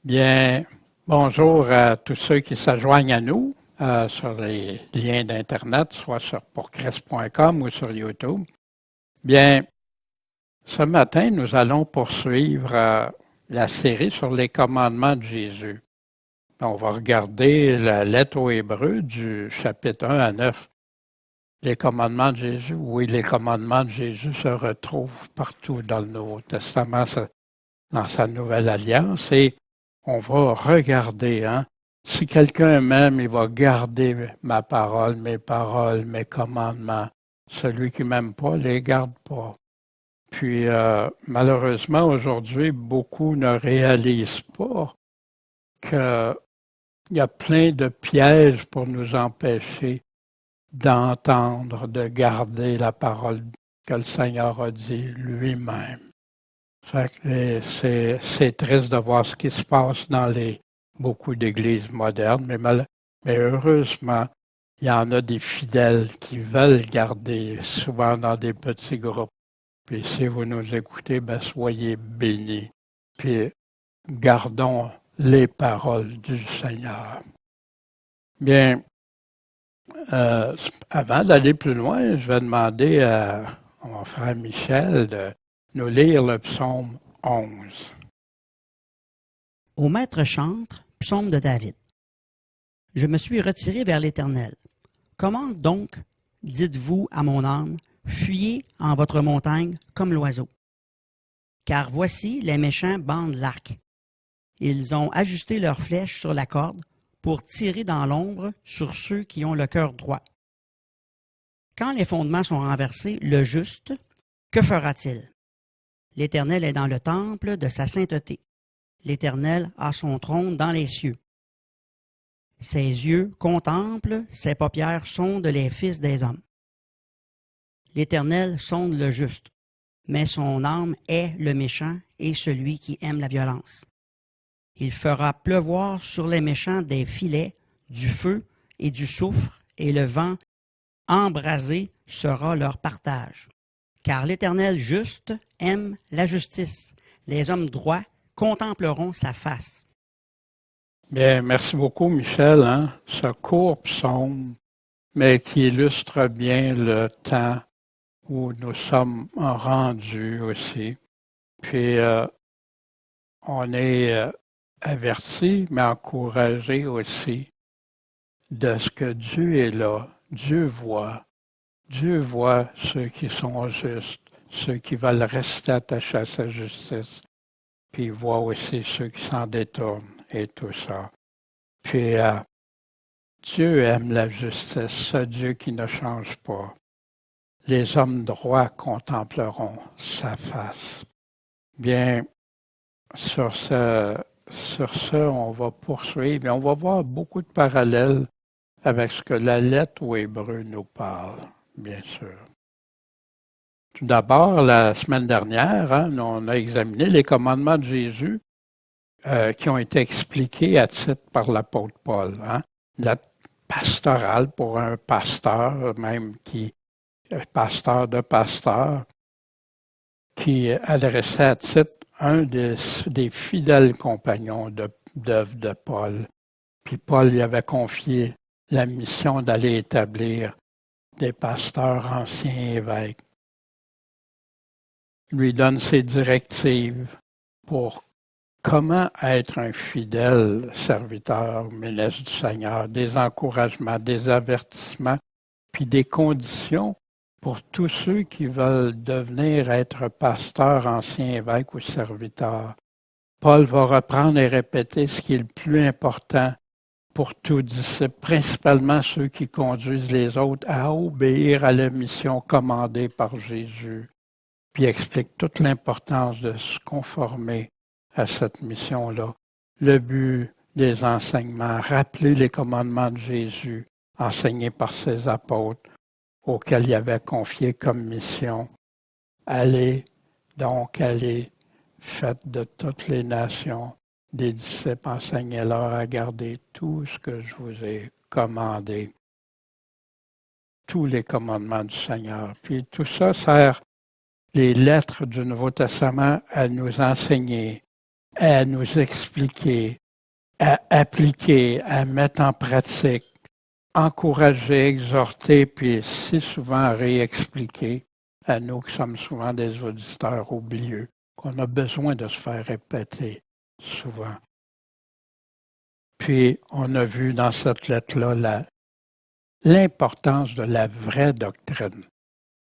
Bien, bonjour à tous ceux qui s'adjoignent à nous sur les liens d'Internet, soit sur pourchrist.com ou sur YouTube. Bien, ce matin, nous allons poursuivre la série sur les commandements de Jésus. On va regarder la lettre aux Hébreux du chapitre 1 à 9. Les commandements de Jésus, oui, les commandements de Jésus se retrouvent partout dans le Nouveau Testament, dans sa Nouvelle Alliance, et on va regarder, si quelqu'un m'aime, il va garder ma parole, mes commandements. Celui qui m'aime pas, les garde pas. Puis, malheureusement, aujourd'hui, beaucoup ne réalisent pas qu'il y a plein de pièges pour nous empêcher d'entendre, de garder la parole que le Seigneur a dit lui-même. Fait que c'est triste de voir ce qui se passe dans beaucoup d'églises modernes, mais heureusement, il y en a des fidèles qui veulent garder, souvent dans des petits groupes. Puis si vous nous écoutez, soyez bénis. Puis gardons les paroles du Seigneur. Bien, avant d'aller plus loin, je vais demander à mon frère Michel de nous lire le psaume 11. Au maître chantre, psaume de David. Je me suis retiré vers l'Éternel. Comment donc, dites-vous à mon âme, fuyez en votre montagne comme l'oiseau. Car voici, les méchants bandent l'arc. Ils ont ajusté leurs flèches sur la corde pour tirer dans l'ombre sur ceux qui ont le cœur droit. Quand les fondements sont renversés, le juste, que fera-t-il? L'Éternel est dans le temple de sa sainteté. L'Éternel a son trône dans les cieux. Ses yeux contemplent, ses paupières sondent les fils des hommes. L'Éternel sonde le juste, mais son âme hait le méchant et celui qui aime la violence. Il fera pleuvoir sur les méchants des filets, du feu et du soufre, et le vent embrasé sera leur partage. Car l'Éternel juste aime la justice. Les hommes droits contempleront sa face. Bien, merci beaucoup, Michel. Ce court psaume, mais qui illustre bien le temps où nous sommes rendus aussi. Puis, on est avertis, mais encouragés aussi de ce que Dieu est là. Dieu voit ceux qui sont justes, ceux qui veulent rester attachés à sa justice. Puis il voit aussi ceux qui s'en détournent et tout ça. Puis Dieu aime la justice, ce Dieu qui ne change pas. Les hommes droits contempleront sa face. Bien, sur ce, on va poursuivre et on va voir beaucoup de parallèles avec ce que la lettre aux Hébreux nous parle, bien sûr. Tout d'abord, la semaine dernière, on a examiné les commandements de Jésus qui ont été expliqués à titre par l'apôtre Paul. La pastorale pour un pasteur, même pasteur de pasteur, qui adressait à titre un des fidèles compagnons d'œuvre de Paul. Puis Paul lui avait confié la mission d'aller établir des pasteurs anciens évêques. Il lui donne ses directives pour comment être un fidèle serviteur, ministre du Seigneur, des encouragements, des avertissements, puis des conditions pour tous ceux qui veulent devenir être pasteurs, anciens évêques ou serviteurs. Paul va reprendre et répéter ce qui est le plus important pour tout disciple, principalement ceux qui conduisent les autres à obéir à la mission commandée par Jésus. Puis il explique toute l'importance de se conformer à cette mission-là. Le but des enseignements, rappeler les commandements de Jésus enseignés par ses apôtres, auxquels il avait confié comme mission. Allez, faites de toutes les nations des disciples, enseignez-leur à garder tout ce que je vous ai commandé. Tous les commandements du Seigneur. Puis tout ça sert les lettres du Nouveau Testament à nous enseigner à nous expliquer, à appliquer, à mettre en pratique, encourager, exhorter, puis si souvent réexpliquer à nous qui sommes souvent des auditeurs oublieux, qu'on a besoin de se faire répéter souvent. Puis, on a vu dans cette lettre-là l'importance de la vraie doctrine.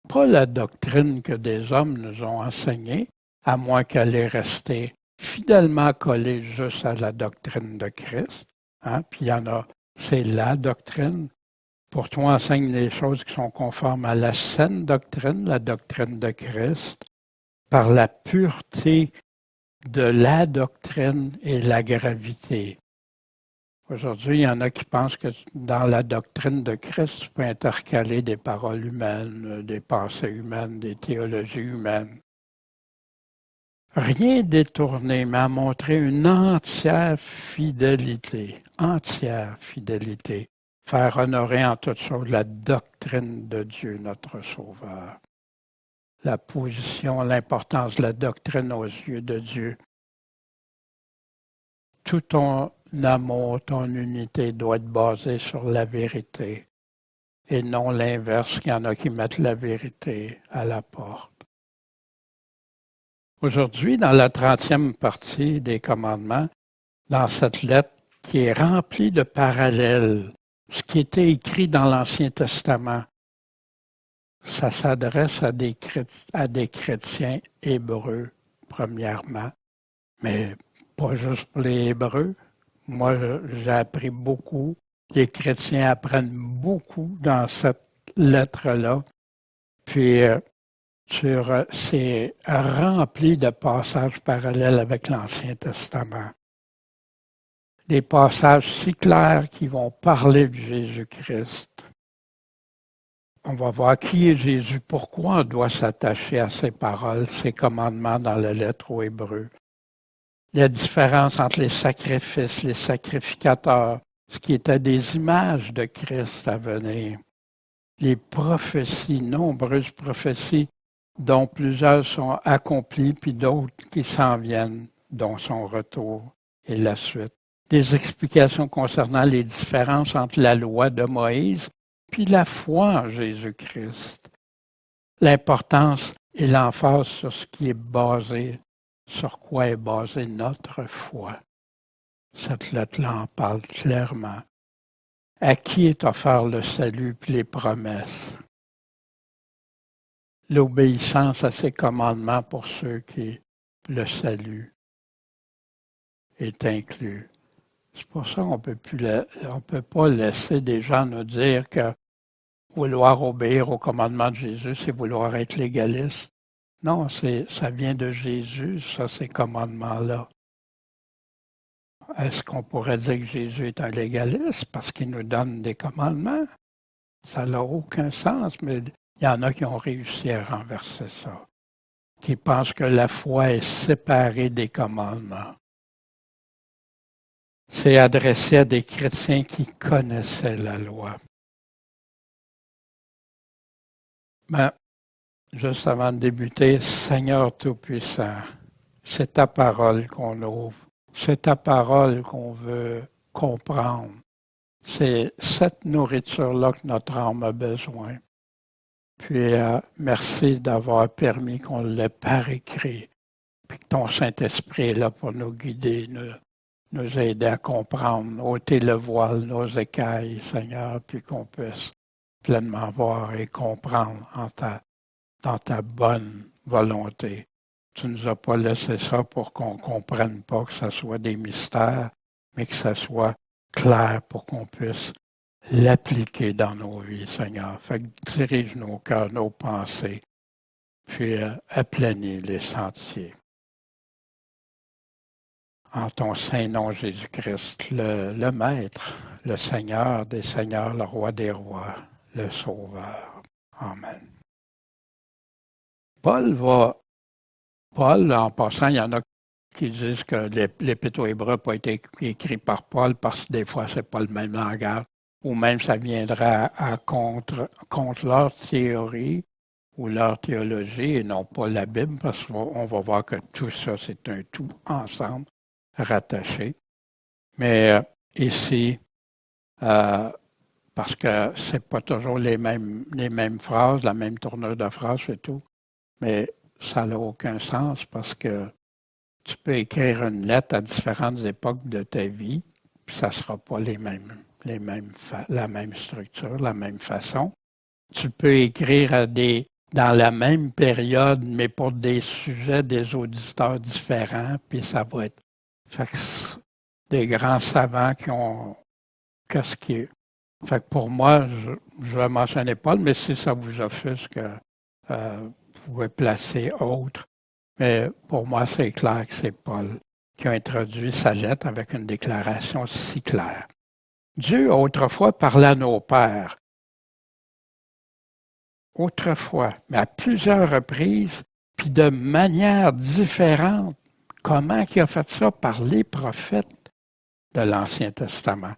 Pas la doctrine que des hommes nous ont enseignée, à moins qu'elle ait resté fidèlement collée juste à la doctrine de Christ. Hein? Puis il y en a, c'est la doctrine. Pour toi, enseigne les choses qui sont conformes à la saine doctrine, la doctrine de Christ, par la pureté de la doctrine et la gravité. Aujourd'hui, il y en a qui pensent que dans la doctrine de Christ, tu peux intercaler des paroles humaines, des pensées humaines, des théologies humaines. Rien détourné, mais à montrer une entière fidélité, faire honorer en toutes choses la doctrine de Dieu, notre Sauveur. La position, l'importance de la doctrine aux yeux de Dieu. Tout ton amour, ton unité doit être basé sur la vérité et non l'inverse, qu'il y en a qui mettent la vérité à la porte. Aujourd'hui, dans la 30e partie des commandements, dans cette lettre qui est remplie de parallèles, ce qui était écrit dans l'Ancien Testament, ça s'adresse à des chrétiens hébreux, premièrement, mais pas juste pour les Hébreux. Moi, j'ai appris beaucoup. Les chrétiens apprennent beaucoup dans cette lettre-là. Puis, c'est rempli de passages parallèles avec l'Ancien Testament. Des passages si clairs qui vont parler de Jésus-Christ. On va voir qui est Jésus, pourquoi on doit s'attacher à ses paroles, ses commandements dans la lettre aux Hébreux. La différence entre les sacrifices, les sacrificateurs, ce qui étaient des images de Christ à venir. Les prophéties, nombreuses prophéties, dont plusieurs sont accomplies, puis d'autres qui s'en viennent, dont son retour et la suite. Des explications concernant les différences entre la loi de Moïse puis la foi en Jésus-Christ. L'importance et l'emphase sur ce qui est basé, sur quoi est basée notre foi. Cette lettre-là en parle clairement. À qui est offert le salut puis les promesses? L'obéissance à ses commandements pour ceux qui le salut est inclus. C'est pour ça qu'on peut pas laisser des gens nous dire que vouloir obéir aux commandements de Jésus, c'est vouloir être légaliste. Non, ça vient de Jésus, ça, ces commandements-là. Est-ce qu'on pourrait dire que Jésus est un légaliste parce qu'il nous donne des commandements? Ça n'a aucun sens, mais il y en a qui ont réussi à renverser ça, qui pensent que la foi est séparée des commandements. C'est adressé à des chrétiens qui connaissaient la loi. Mais, juste avant de débuter, Seigneur Tout-Puissant, c'est ta parole qu'on ouvre, c'est ta parole qu'on veut comprendre. C'est cette nourriture-là que notre âme a besoin. Puis, merci d'avoir permis qu'on l'ait par écrit, puis que ton Saint-Esprit est là pour nous guider, nous aider à comprendre, ôter le voile, nos écailles, Seigneur, puis qu'on puisse pleinement voir et comprendre dans ta bonne volonté. Tu ne nous as pas laissé ça pour qu'on ne comprenne pas, que ce soit des mystères, mais que ce soit clair pour qu'on puisse l'appliquer dans nos vies, Seigneur. Fait que dirige nos cœurs, nos pensées, puis aplanis les sentiers. En ton saint nom, Jésus-Christ, le Maître, le Seigneur des Seigneurs, le Roi des Rois, le Sauveur. Amen. Paul, en passant, il y en a qui disent que l'Épître aux Hébreux n'a pas été écrit par Paul parce que des fois, c'est pas le même langage, ou même ça viendra contre leur théorie ou leur théologie et non pas la Bible, parce qu'on va voir que tout ça, c'est un tout ensemble. rattaché. Mais ici, parce que c'est pas toujours les mêmes phrases, la même tournure de phrase et tout, mais ça n'a aucun sens parce que tu peux écrire une lettre à différentes époques de ta vie, puis ça ne sera pas la même structure, la même façon. Tu peux écrire dans la même période, mais pour des sujets, des auditeurs différents, puis ça va être des grands savants qui ont qu'est-ce qui est. Fait que pour moi, je vais mentionner Paul, mais si ça vous offusque, vous pouvez placer autre. Mais pour moi, c'est clair que c'est Paul qui a introduit sa lettre avec une déclaration si claire. Dieu, autrefois, parlait à nos pères. Autrefois, mais à plusieurs reprises, puis de manière différente. Comment il a fait ça? Par les prophètes de l'Ancien Testament.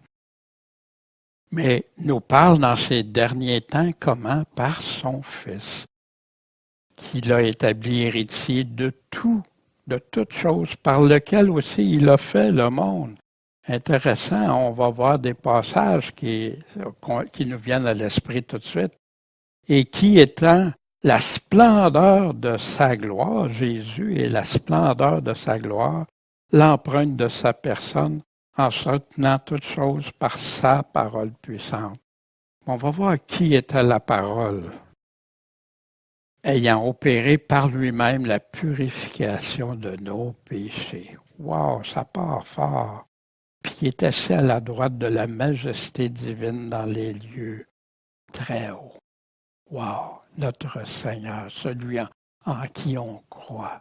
Mais nous parle dans ces derniers temps comment? Par son Fils, qu'il a établi héritier de toutes choses, par lequel aussi il a fait le monde. Intéressant, on va voir des passages qui nous viennent à l'esprit tout de suite. Et qui étant la splendeur de sa gloire, Jésus est la splendeur de sa gloire, l'empreinte de sa personne, en soutenant toutes choses par sa parole puissante. On va voir qui était la parole, ayant opéré par lui-même la purification de nos péchés. Wow, ça part fort. Puis il est assis à la droite de la majesté divine dans les lieux très hauts. Wow, notre Seigneur, celui en qui on croit.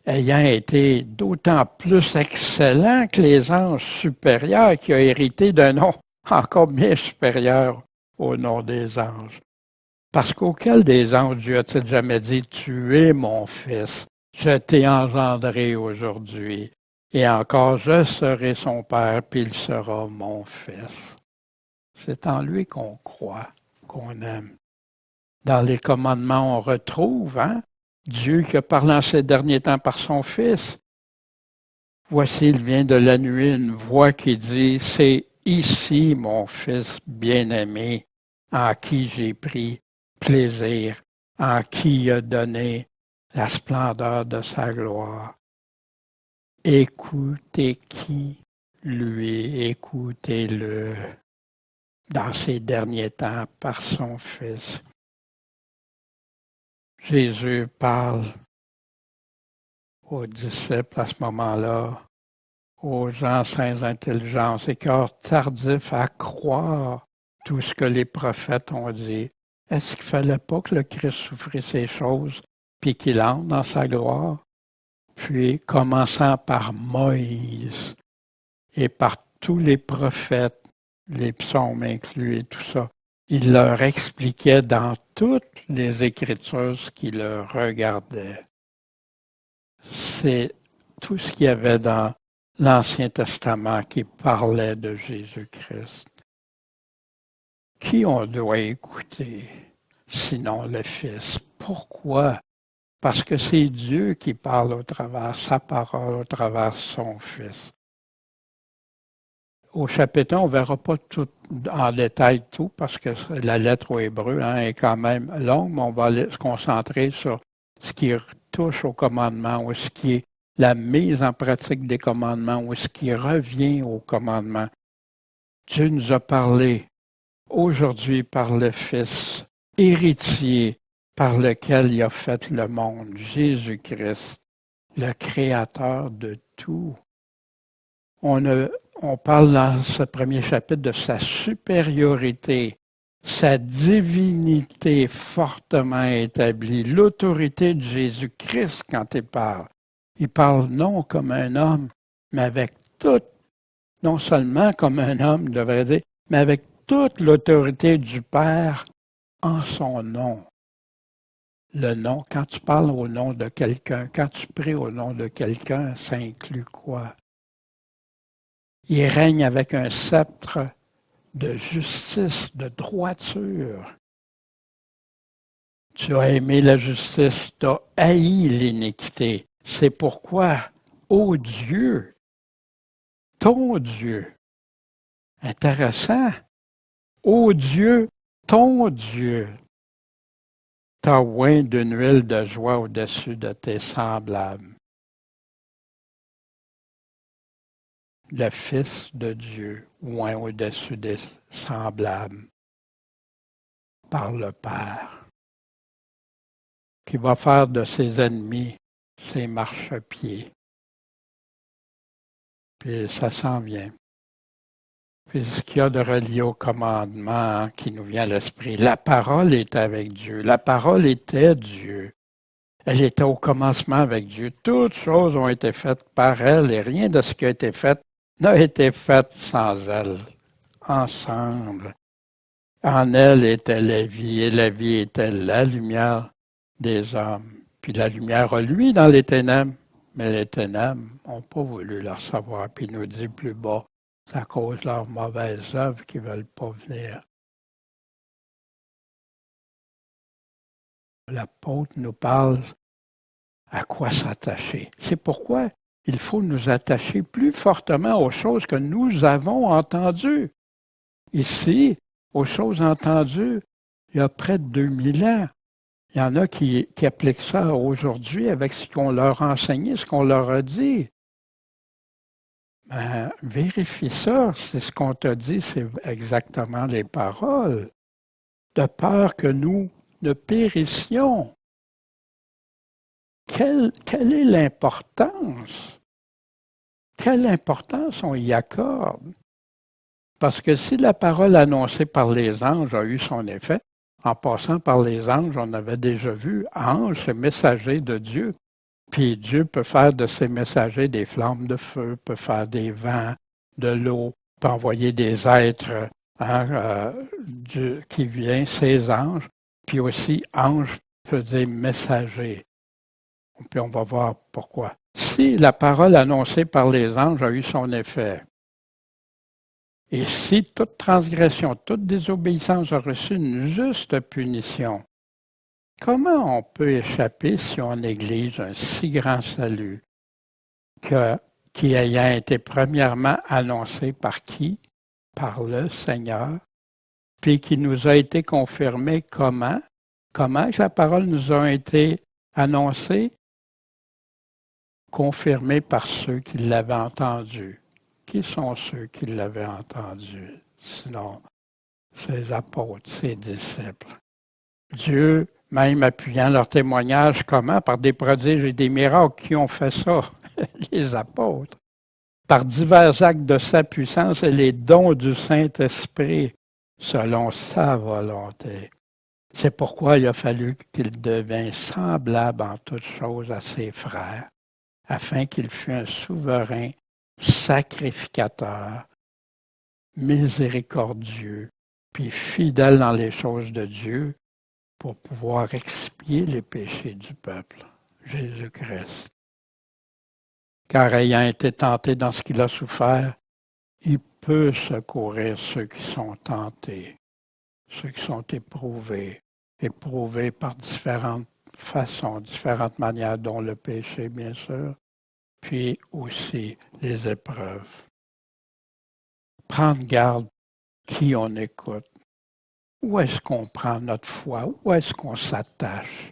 Ayant été d'autant plus excellent que les anges supérieurs, qui a hérité d'un nom encore bien supérieur au nom des anges. Parce qu'auquel des anges Dieu a-t-il jamais dit, tu es mon fils, je t'ai engendré aujourd'hui, et encore je serai son père, puis il sera mon fils. C'est en lui qu'on croit, qu'on aime. Dans les commandements, on retrouve Dieu qui a parlé en ces derniers temps par son Fils. Voici, il vient de la nuit une voix qui dit, c'est ici mon Fils bien-aimé, en qui j'ai pris plaisir, en qui il a donné la splendeur de sa gloire. Écoutez qui lui, écoutez-le. Dans ces derniers temps par son Fils. Jésus parle aux disciples à ce moment-là, aux gens sans intelligence et cœur tardif à croire tout ce que les prophètes ont dit. Est-ce qu'il ne fallait pas que le Christ souffrisse ces choses puis qu'il entre dans sa gloire? Puis, commençant par Moïse et par tous les prophètes, les psaumes inclus et tout ça, il leur expliquait dans toutes les Écritures ce qui leur regardait. C'est tout ce qu'il y avait dans l'Ancien Testament qui parlait de Jésus-Christ. Qui on doit écouter, sinon le Fils? Pourquoi? Parce que c'est Dieu qui parle au travers sa parole, au travers son Fils. Au chapitre 1, on ne verra pas tout en détail tout, parce que la lettre aux Hébreux est quand même longue, mais on va se concentrer sur ce qui touche au commandement, ou ce qui est la mise en pratique des commandements, ou ce qui revient au commandement. Dieu nous a parlé aujourd'hui par le Fils, héritier par lequel il a fait le monde, Jésus-Christ, le Créateur de tout. On parle dans ce premier chapitre de sa supériorité, sa divinité fortement établie, l'autorité de Jésus-Christ quand il parle. Il parle non comme un homme, mais avec toute, non seulement comme un homme, devrait dire, mais avec toute l'autorité du Père en son nom. Le nom, quand tu parles au nom de quelqu'un, quand tu pries au nom de quelqu'un, ça inclut quoi? Il règne avec un sceptre de justice, de droiture. Tu as aimé la justice, tu as haï l'iniquité. C'est pourquoi ô Dieu, ton Dieu. Intéressant. Ô Dieu, ton Dieu, t'a oint d'une huile de joie au-dessus de tes semblables. Le Fils de Dieu oint au-dessus des semblables par le Père, qui va faire de ses ennemis ses marchepieds. Puis ça s'en vient. Puis ce qu'il y a de relié au commandement qui nous vient à l'esprit, la parole est avec Dieu. La parole était Dieu. Elle était au commencement avec Dieu. Toutes choses ont été faites par elle et rien de ce qui a été fait n'a été fait sans elle. Ensemble. En elle était la vie et la vie était la lumière des hommes. Puis la lumière a lui dans les ténèbres, mais les ténèbres n'ont pas voulu la recevoir. Puis il nous dit plus bas, c'est à cause de leurs mauvaises œuvres qu'ils ne veulent pas venir. L'apôtre nous parle à quoi s'attacher. C'est pourquoi il faut nous attacher plus fortement aux choses que nous avons entendues. Ici, aux choses entendues, il y a près de 2000 ans. Il y en a qui appliquent ça aujourd'hui avec ce qu'on leur a enseigné, ce qu'on leur a dit. Ben, vérifie ça, c'est ce qu'on t'a dit, c'est exactement les paroles. De peur que nous ne périssions. Quelle est l'importance? Quelle importance on y accorde? Parce que si la parole annoncée par les anges a eu son effet, en passant par les anges, on avait déjà vu anges, c'est messagers de Dieu. Puis Dieu peut faire de ces messagers des flammes de feu, peut faire des vents, de l'eau, peut envoyer des êtres qui viennent, ces anges. Puis aussi, ange peut dire messager. Puis on va voir pourquoi. Si la parole annoncée par les anges a eu son effet, et si toute transgression, toute désobéissance a reçu une juste punition, comment on peut échapper si on néglige un si grand salut qui ayant été premièrement annoncé par qui? Par le Seigneur, puis qui nous a été confirmé comment? Comment que la parole nous a été annoncée? Confirmée par ceux qui l'avaient entendue. Qui sont ceux qui l'avaient entendu? Sinon, ses apôtres, ses disciples. Dieu, même appuyant leur témoignage, comment? Par des prodiges et des miracles. Qui ont fait ça? Les apôtres. Par divers actes de sa puissance et les dons du Saint-Esprit, selon sa volonté. C'est pourquoi il a fallu qu'il devînt semblable en toutes choses à ses frères, afin qu'il fût un souverain sacrificateur, miséricordieux, puis fidèle dans les choses de Dieu pour pouvoir expier les péchés du peuple, Jésus-Christ. Car ayant été tenté dans ce qu'il a souffert, il peut secourir ceux qui sont tentés, ceux qui sont éprouvés par différentes façons, différentes manières, dont le péché, bien sûr, puis aussi les épreuves. Prendre garde qui on écoute. Où est-ce qu'on prend notre foi? Où est-ce qu'on s'attache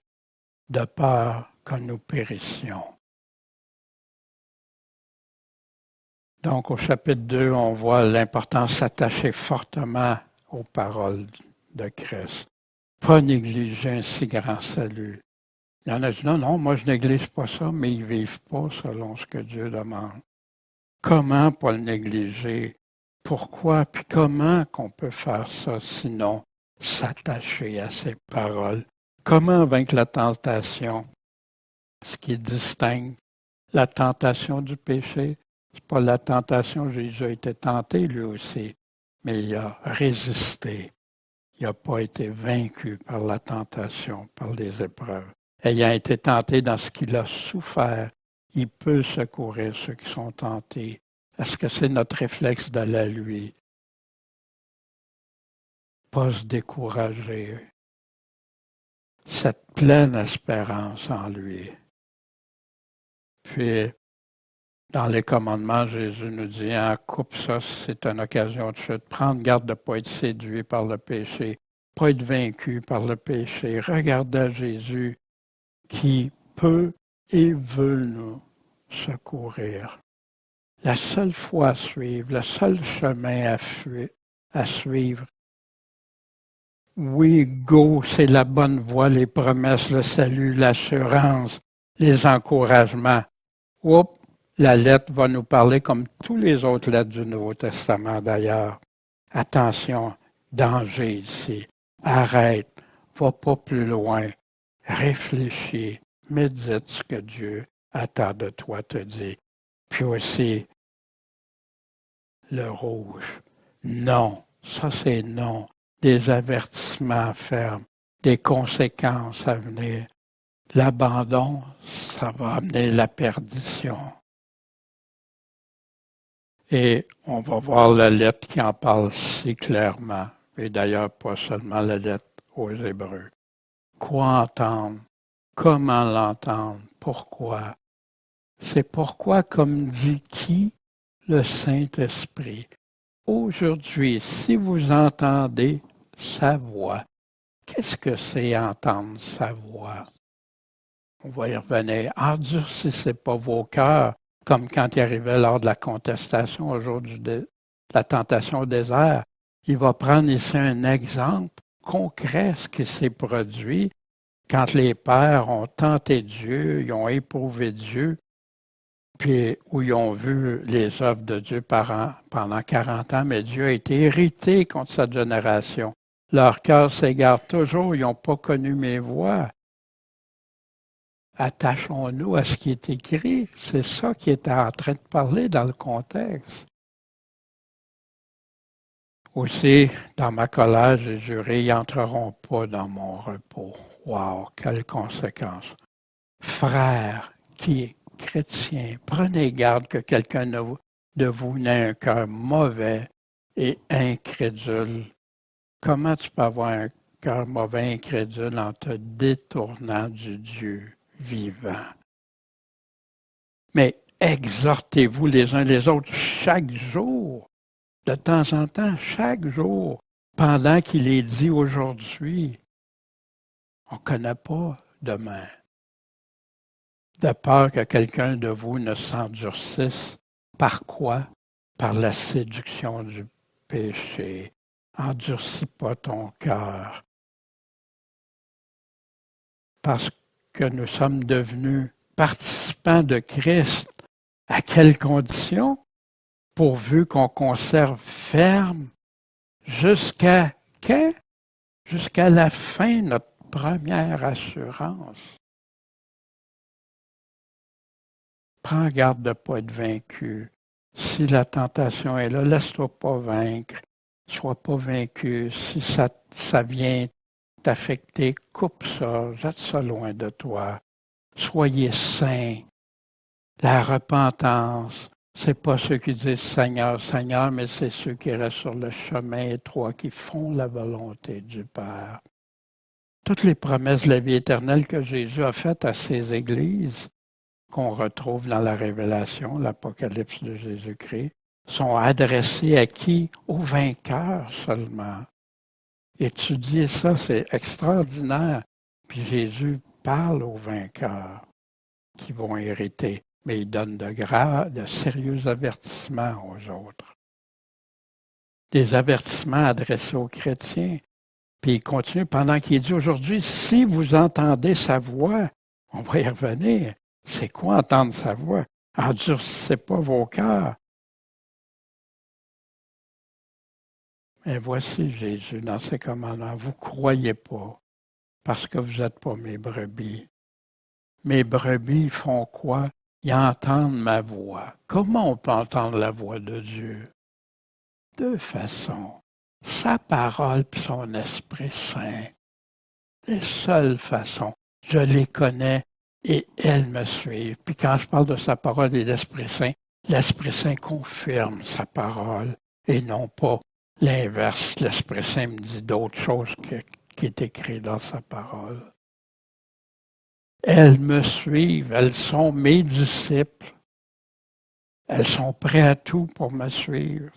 de peur que nous périssions? Donc, au chapitre 2, on voit l'importance de s'attacher fortement aux paroles de Christ. Pas négliger un si grand salut. Il y en a qui disent, non, moi je néglige pas ça, mais ils ne vivent pas selon ce que Dieu demande. Comment pas le négliger? Pourquoi? Puis comment qu'on peut faire ça sinon s'attacher à ces paroles? Comment vaincre la tentation? Ce qui distingue la tentation du péché, c'est pas la tentation, Jésus a été tenté lui aussi, mais il a résisté. Il n'a pas été vaincu par la tentation, par les épreuves. Ayant été tenté dans ce qu'il a souffert, il peut secourir ceux qui sont tentés. Est-ce que c'est notre réflexe d'aller à lui? Pas se décourager. Cette pleine espérance en lui. Puis, Dans les commandements, Jésus nous dit, hein, coupe ça, c'est une occasion de chute. Prendre garde de ne pas être séduit par le péché, pas être vaincu par le péché. Regardez Jésus qui peut et veut nous secourir. La seule foi à suivre, le seul chemin à suivre. Oui, go, c'est la bonne voie, les promesses, le salut, l'assurance, les encouragements. Oups, la lettre va nous parler comme tous les autres lettres du Nouveau Testament d'ailleurs. Attention, danger ici. Arrête, va pas plus loin. Réfléchis, médite ce que Dieu attend de toi, te dit. Puis aussi, le rouge. Non, ça c'est non. Des avertissements fermes, des conséquences à venir. L'abandon, ça va amener la perdition. Et on va voir la lettre qui en parle si clairement, et d'ailleurs pas seulement la lettre aux Hébreux. Quoi entendre? Comment l'entendre? Pourquoi? C'est pourquoi, comme dit qui? Le Saint-Esprit. Aujourd'hui, si vous entendez sa voix, qu'est-ce que c'est entendre sa voix? On va y revenir. Endurcissez pas vos cœurs, comme quand il arrivait lors de la contestation au jour de la tentation au désert. Il va prendre ici un exemple concret, ce qui s'est produit quand les pères ont tenté Dieu, ils ont éprouvé Dieu, puis où ils ont vu les œuvres de Dieu pendant 40 ans, mais Dieu a été irrité contre cette génération. Leur cœur s'égare toujours, ils n'ont pas connu mes voies. Attachons-nous à ce qui est écrit. C'est ça qui est en train de parler dans le contexte. Aussi, dans ma colère, j'ai juré, ils n'entreront pas dans mon repos. Wow, quelle conséquence. Frères qui est chrétien, prenez garde que quelqu'un de vous n'ait un cœur mauvais et incrédule. Comment tu peux avoir un cœur mauvais et incrédule en te détournant du Dieu vivant? Mais exhortez-vous les uns les autres chaque jour, de temps en temps, chaque jour, pendant qu'il est dit aujourd'hui. On ne connaît pas demain. De peur que quelqu'un de vous ne s'endurcisse. Par quoi? Par la séduction du péché. Endurcis pas ton cœur. Parce que nous sommes devenus participants de Christ. À quelles conditions? Pourvu qu'on conserve ferme jusqu'à quand? Jusqu'à la fin, notre première assurance. Prends garde de ne pas être vaincu. Si la tentation est là, laisse-toi pas vaincre. Sois pas vaincu. Si ça vient t'affecter, coupe ça, jette ça loin de toi. Soyez saints. La repentance, c'est pas ceux qui disent Seigneur, Seigneur, mais c'est ceux qui restent sur le chemin étroit, qui font la volonté du Père. Toutes les promesses de la vie éternelle que Jésus a faites à ses églises, qu'on retrouve dans la Révélation, l'Apocalypse de Jésus-Christ, sont adressées à qui? Aux vainqueurs seulement. Étudier ça, c'est extraordinaire. Puis Jésus parle aux vainqueurs qui vont hériter, mais il donne de sérieux avertissements aux autres. Des avertissements adressés aux chrétiens. Puis il continue pendant qu'il dit aujourd'hui, si vous entendez sa voix, on va y revenir. C'est quoi entendre sa voix? Endurcissez pas vos cœurs. Mais voici Jésus dans ses commandements. Vous ne croyez pas parce que vous n'êtes pas mes brebis. Mes brebis font quoi? Ils entendent ma voix. Comment on peut entendre la voix de Dieu? Deux façons. Sa parole et son Esprit Saint. Les seules façons. Je les connais et elles me suivent. Puis quand je parle de sa parole et l'Esprit Saint confirme sa parole et non pas l'inverse. L'Esprit Saint me dit d'autres choses qui est écrit dans sa parole. Elles me suivent, elles sont mes disciples. elles sont prêtes à tout pour me suivre.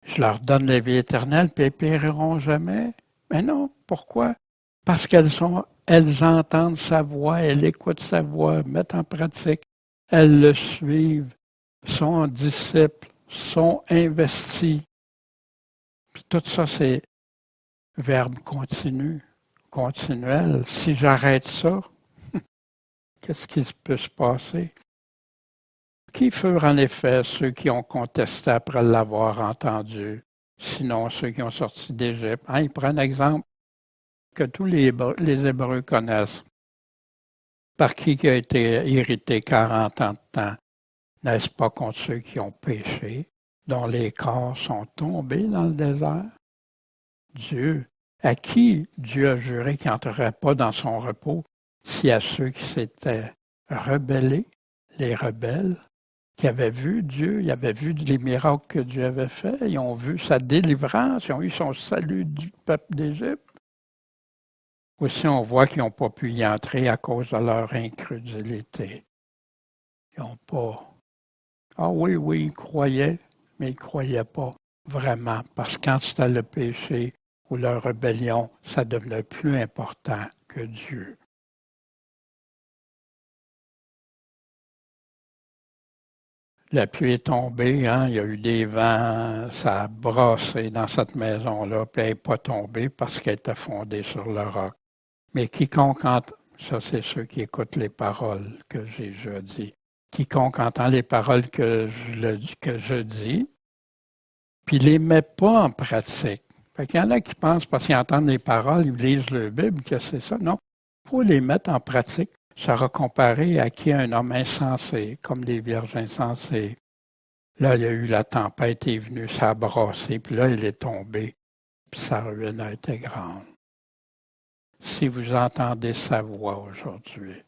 Je leur donne la vie éternelle, puis elles ne périront jamais. Mais non, pourquoi? Parce elles entendent sa voix, elles écoutent sa voix, mettent en pratique, elles le suivent, sont disciples, sont investis. Puis tout ça, c'est verbe continu, continuel. Si j'arrête ça, qu'est-ce qui peut se passer? Qui furent en effet ceux qui ont contesté après l'avoir entendu, sinon ceux qui ont sorti d'Égypte? Il prend un exemple que tous les Hébreux connaissent. Par qui a été irrité 40 ans de temps? N'est-ce pas contre ceux qui ont péché, dont les corps sont tombés dans le désert? Dieu, à qui Dieu a juré qu'il n'entrerait pas dans son repos, si à ceux qui s'étaient rebellés, les rebelles, qui avaient vu Dieu, ils avaient vu les miracles que Dieu avait faits, ils ont vu sa délivrance, ils ont eu son salut du peuple d'Égypte. Aussi, on voit qu'ils n'ont pas pu y entrer à cause de leur incrédulité. Ils n'ont pas... Ah oui, ils croyaient, mais ils ne croyaient pas vraiment, parce que quand c'était le péché ou la rébellion, ça devenait plus important que Dieu. La pluie est tombée, il y a eu des vents, ça a brassé dans cette maison-là, puis elle n'est pas tombée parce qu'elle était fondée sur le roc. Mais quiconque entend, ça c'est ceux qui écoutent les paroles que j'ai déjà dit, quiconque entend les paroles que je dis, puis les met pas en pratique. Fait qu'il y en a qui pensent, parce qu'ils entendent les paroles, ils lisent la Bible, que c'est ça. Non, il faut les mettre en pratique. Ça sera comparé à qui un homme insensé, comme des vierges insensées. Là, il y a eu la tempête est venue, ça a brassé, puis là, il est tombé, puis sa ruine a été grande. Si vous entendez sa voix aujourd'hui,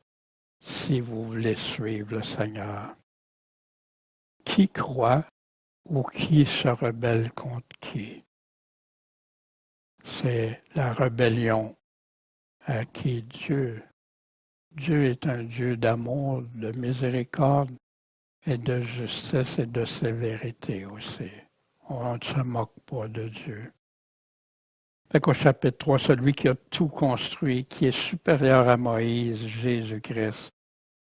si vous voulez suivre le Seigneur, qui croit ou qui se rebelle contre qui? C'est la rébellion à qui Dieu est un Dieu d'amour, de miséricorde et de justice et de sévérité aussi. On ne se moque pas de Dieu. Fait qu'au chapitre 3, celui qui a tout construit, qui est supérieur à Moïse, Jésus-Christ,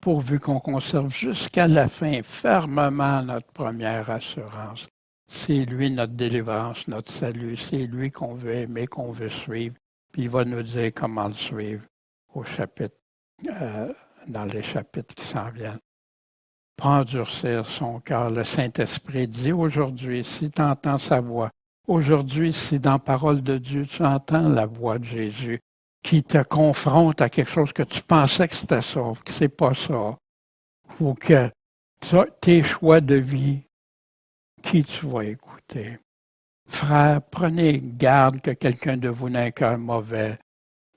pourvu qu'on conserve jusqu'à la fin fermement notre première assurance. C'est lui notre délivrance, notre salut. C'est lui qu'on veut aimer, qu'on veut suivre. Puis il va nous dire comment le suivre au chapitre, dans les chapitres qui s'en viennent. Pas endurcir son cœur. Le Saint-Esprit dit aujourd'hui, si tu entends sa voix, aujourd'hui, si dans la parole de Dieu, tu entends la voix de Jésus qui te confronte à quelque chose que tu pensais que c'était ça, que c'est pas ça, ou que tes choix de vie, qui tu vas écouter? Frères, prenez garde que quelqu'un de vous n'ait un cœur mauvais,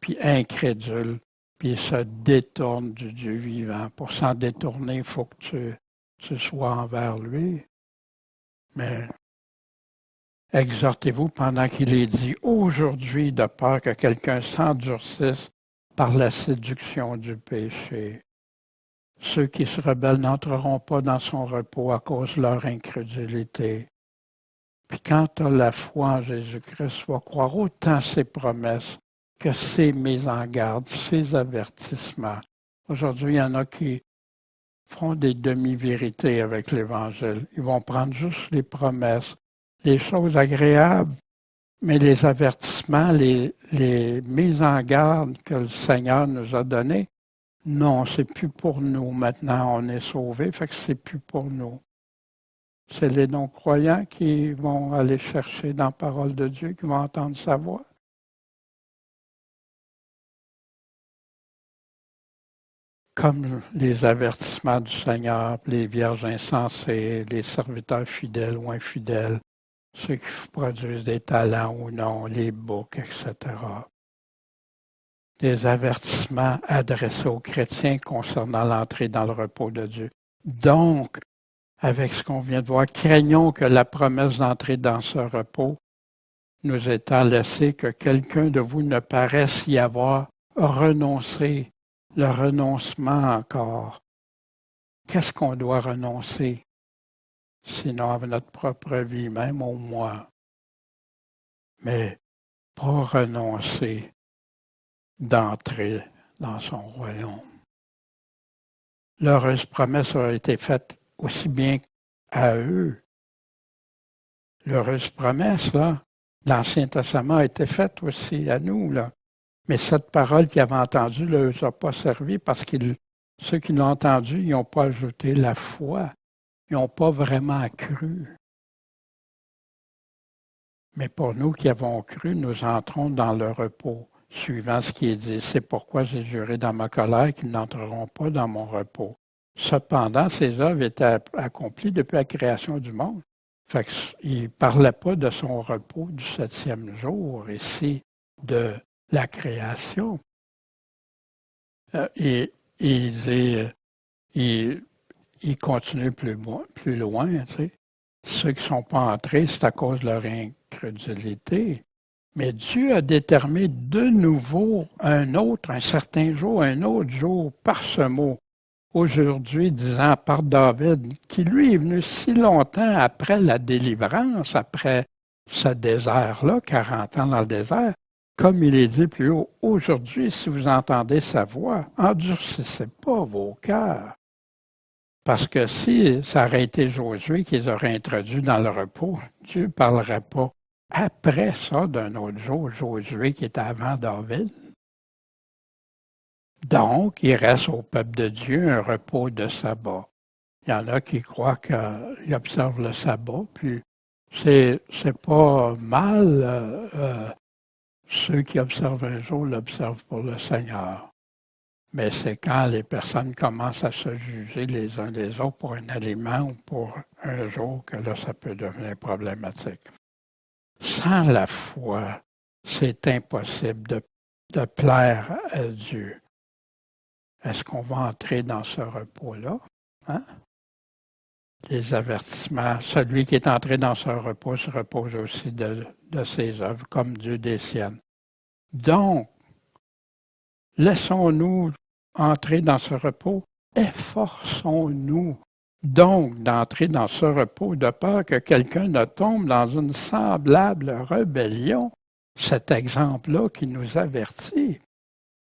puis incrédule, puis se détourne du Dieu vivant. Pour s'en détourner, il faut que tu sois envers lui. Mais exhortez-vous pendant qu'il est dit aujourd'hui, de peur que quelqu'un s'endurcisse par la séduction du péché. Ceux qui se rebellent n'entreront pas dans son repos à cause de leur incrédulité. Puis quand tu as la foi en Jésus-Christ, tu vas croire autant ses promesses que ses mises en garde, ses avertissements. Aujourd'hui, il y en a qui font des demi-vérités avec l'Évangile. Ils vont prendre juste les promesses, les choses agréables, mais les avertissements, les mises en garde que le Seigneur nous a données, non, c'est plus pour nous. Maintenant, on est sauvés, fait que c'est plus pour nous. C'est les non-croyants qui vont aller chercher dans la parole de Dieu, qui vont entendre sa voix. Comme les avertissements du Seigneur, les vierges insensées, les serviteurs fidèles ou infidèles, ceux qui produisent des talents ou non, les boucs, etc. Des avertissements adressés aux chrétiens concernant l'entrée dans le repos de Dieu. Donc, avec ce qu'on vient de voir, craignons que la promesse d'entrer dans ce repos nous étant laissée, que quelqu'un de vous ne paraisse y avoir renoncé, le renoncement encore. qu'est-ce qu'on doit renoncer? Sinon, à notre propre vie, même au moi. Mais pas renoncer d'entrer dans son royaume. L'heureuse promesse a été faite aussi bien à eux. L'heureuse promesse, là, l'Ancien Testament a été faite aussi à nous, là. Mais cette parole qu'ils avaient entendue ne leur a pas servi parce que ceux qui l'ont entendue, ils n'ont pas ajouté la foi. Ils n'ont pas vraiment cru. Mais pour nous qui avons cru, nous entrons dans le repos, suivant ce qui est dit. C'est pourquoi j'ai juré dans ma colère qu'ils n'entreront pas dans mon repos. Cependant, ces œuvres étaient accomplies depuis la création du monde. Fait qu'il ne parlait pas de son repos du 7e jour, ici, de la création. Et il continue plus loin, tu sais. Ceux qui ne sont pas entrés, c'est à cause de leur incrédulité. Mais Dieu a déterminé de nouveau un certain jour, un autre jour, par ce mot. Aujourd'hui, disant par David, qui lui est venu si longtemps après la délivrance, après ce désert-là, 40 ans dans le désert, comme il est dit plus haut, aujourd'hui, si vous entendez sa voix, endurcissez pas vos cœurs. Parce que si ça aurait été Josué qui les aurait introduits dans le repos, Dieu ne parlerait pas après ça d'un autre jour, Josué qui était avant David. Donc, il reste au peuple de Dieu un repos de sabbat. Il y en a qui croient qu'ils observent le sabbat, puis c'est pas mal. Ceux qui observent un jour l'observent pour le Seigneur. Mais c'est quand les personnes commencent à se juger les uns les autres pour un aliment ou pour un jour que là, ça peut devenir problématique. Sans la foi, c'est impossible de plaire à Dieu. Est-ce qu'on va entrer dans ce repos-là? Hein? Les avertissements. Celui qui est entré dans ce repos se repose aussi de ses œuvres, comme Dieu des siennes. Donc, laissons-nous entrer dans ce repos, efforçons-nous donc d'entrer dans ce repos de peur que quelqu'un ne tombe dans une semblable rébellion. Cet exemple-là qui nous avertit.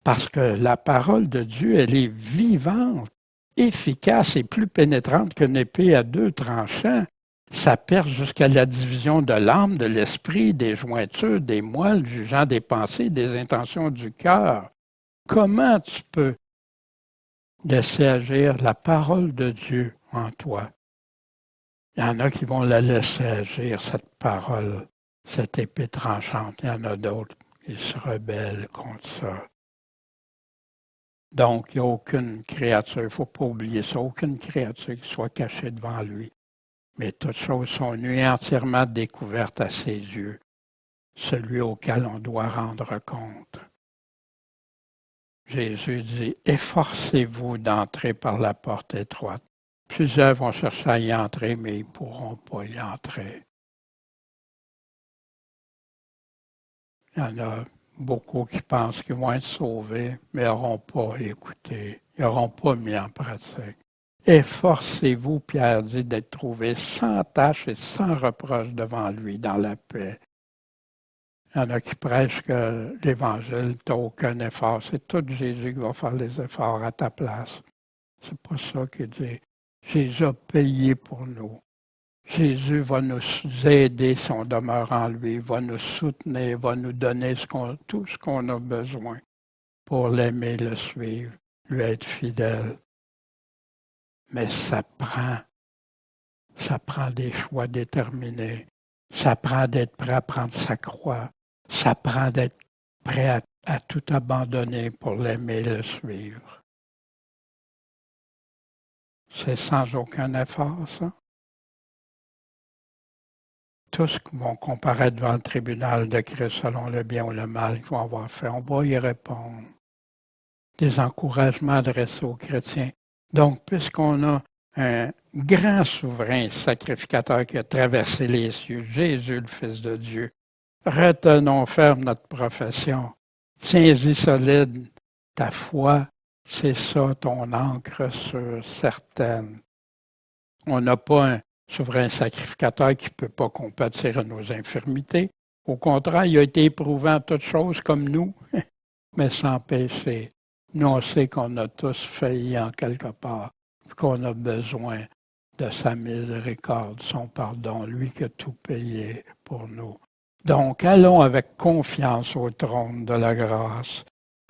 Parce que la parole de Dieu, elle est vivante, efficace et plus pénétrante qu'une épée à 2 tranchants. Ça perce jusqu'à la division de l'âme, de l'esprit, des jointures, des moelles, jugeant des pensées, des intentions du cœur. Comment tu peux laisser agir la parole de Dieu en toi? Il y en a qui vont la laisser agir, cette parole, cette épée tranchante. Il y en a d'autres qui se rebellent contre ça. Donc, il n'y a aucune créature, il ne faut pas oublier ça, aucune créature qui soit cachée devant lui. Mais toutes choses sont nues et entièrement découvertes à ses yeux, celui auquel on doit rendre compte. Jésus dit, efforcez-vous d'entrer par la porte étroite. Plusieurs vont chercher à y entrer, mais ils ne pourront pas y entrer. Il y en a beaucoup qui pensent qu'ils vont être sauvés, mais ils n'auront pas écouté, ils n'auront pas mis en pratique. Efforcez-vous, Pierre dit, d'être trouvés sans tache et sans reproche devant lui dans la paix. Il y en a qui prêchent que l'Évangile, tu n'as aucun effort. C'est tout Jésus qui va faire les efforts à ta place. C'est pas ça qu'il dit. Jésus a payé pour nous. Jésus va nous aider si on demeure en lui, va nous soutenir, va nous donner tout ce qu'on a besoin pour l'aimer, le suivre, lui être fidèle. Mais ça prend des choix déterminés. Ça prend d'être prêt à prendre sa croix. Ça prend d'être prêt à tout abandonner pour l'aimer, le suivre. C'est sans aucun effort, ça. Tous qui vont comparaître devant le tribunal de Christ selon le bien ou le mal qu'ils vont avoir fait, on va y répondre. Des encouragements adressés aux chrétiens. Donc, puisqu'on a un grand souverain sacrificateur qui a traversé les cieux, Jésus, le Fils de Dieu, retenons ferme notre profession. Tiens-y solide ta foi c'est ça ton encre sûre, certaine. On n'a pas un souverain sacrificateur qui ne peut pas compatir à nos infirmités. Au contraire, il a été éprouvé en toutes choses comme nous, mais sans péché. Nous, on sait qu'on a tous failli en quelque part, qu'on a besoin de sa miséricorde, son pardon, lui qui a tout payé pour nous. Donc, allons avec confiance au trône de la grâce.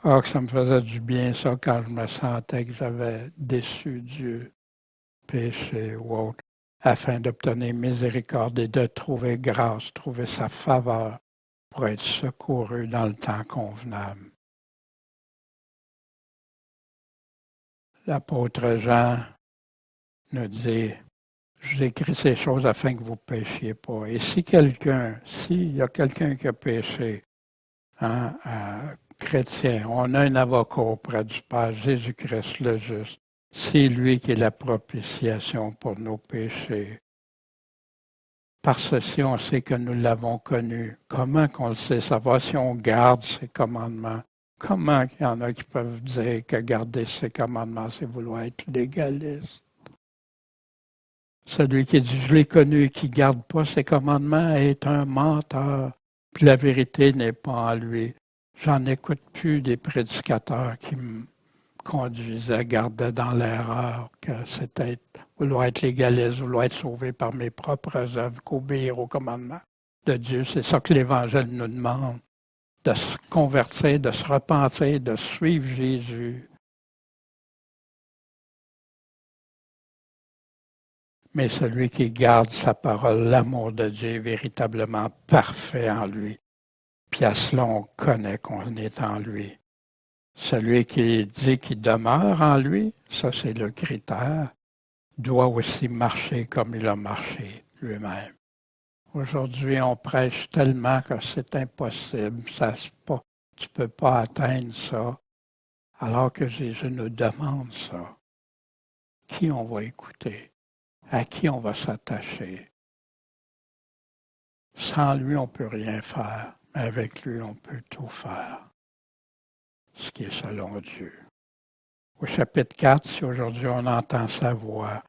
Ah, que ça me faisait du bien, ça, quand je me sentais que j'avais déçu Dieu, péché ou autre, afin d'obtenir miséricorde et de trouver grâce, trouver sa faveur pour être secouru dans le temps convenable. L'apôtre Jean nous dit, j'écris ces choses afin que vous ne péchiez pas. Et s'il y a quelqu'un qui a péché, chrétien, on a un avocat auprès du Père, Jésus-Christ le juste. C'est lui qui est la propitiation pour nos péchés. Par ceci, on sait que nous l'avons connu. Comment qu'on le sait savoir si on garde ses commandements? Comment il y en a qui peuvent dire que garder ses commandements, c'est vouloir être légaliste? Celui qui dit « je l'ai connu » et qui ne garde pas ses commandements est un menteur. Puis la vérité n'est pas en lui. J'en écoute plus des prédicateurs qui me conduisaient, gardaient dans l'erreur, que c'était vouloir être légaliste, vouloir être sauvé par mes propres œuvres, qu'obéir aux commandements de Dieu. C'est ça que l'Évangile nous demande, de se convertir, de se repentir, de suivre Jésus. Mais celui qui garde sa parole, l'amour de Dieu est véritablement parfait en lui. Puis à cela, on connaît qu'on est en lui. Celui qui dit qu'il demeure en lui, ça c'est le critère, doit aussi marcher comme il a marché lui-même. Aujourd'hui, on prêche tellement que c'est impossible, tu ne peux pas atteindre ça, alors que Jésus nous demande ça. Qui on va écouter? À qui on va s'attacher? Sans lui, on ne peut rien faire, mais avec lui, on peut tout faire. Ce qui est selon Dieu. Au chapitre 4, si aujourd'hui on entend sa voix,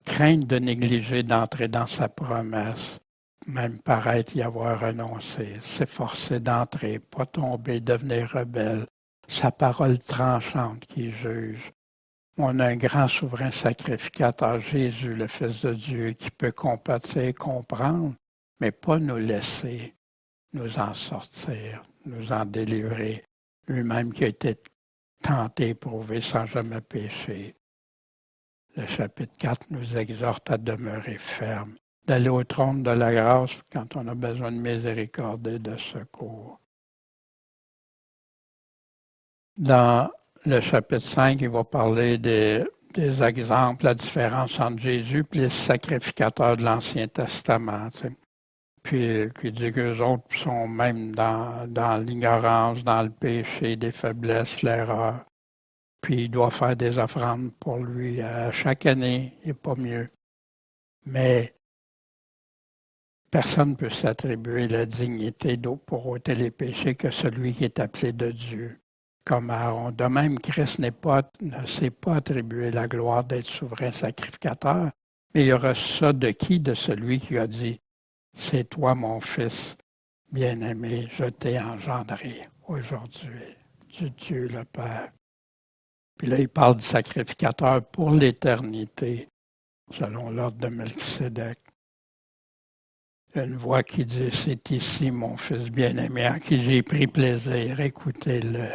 craindre de négliger d'entrer dans sa promesse, même paraître y avoir renoncé, s'efforcer d'entrer, pas tomber, devenir rebelle, sa parole tranchante qui juge. On a un grand souverain sacrificateur, Jésus, le Fils de Dieu, qui peut compatir, comprendre, mais pas nous laisser nous en sortir, nous en délivrer. Lui-même qui a été tenté, éprouvé sans jamais pécher. Le chapitre 4 nous exhorte à demeurer ferme, d'aller au trône de la grâce quand on a besoin de miséricorde et de secours. Dans le chapitre 5, il va parler des exemples, la différence entre Jésus et les sacrificateurs de l'Ancien Testament. Tu sais. Puis il dit qu'eux autres sont même dans l'ignorance, dans le péché, des faiblesses, l'erreur. Puis il doit faire des offrandes pour lui chaque année, il n'est pas mieux. Mais personne ne peut s'attribuer la dignité pour ôter les péchés que celui qui est appelé de Dieu. Comme Aaron. De même, Christ ne s'est pas attribué la gloire d'être souverain sacrificateur, mais il y aura ça de qui? De celui qui a dit « C'est toi mon fils bien-aimé, je t'ai engendré aujourd'hui, du Dieu le Père. » Puis là, il parle du sacrificateur pour l'éternité, selon l'ordre de Melchisédek. Une voix qui dit « C'est ici mon fils bien-aimé, en qui j'ai pris plaisir, écoutez-le. »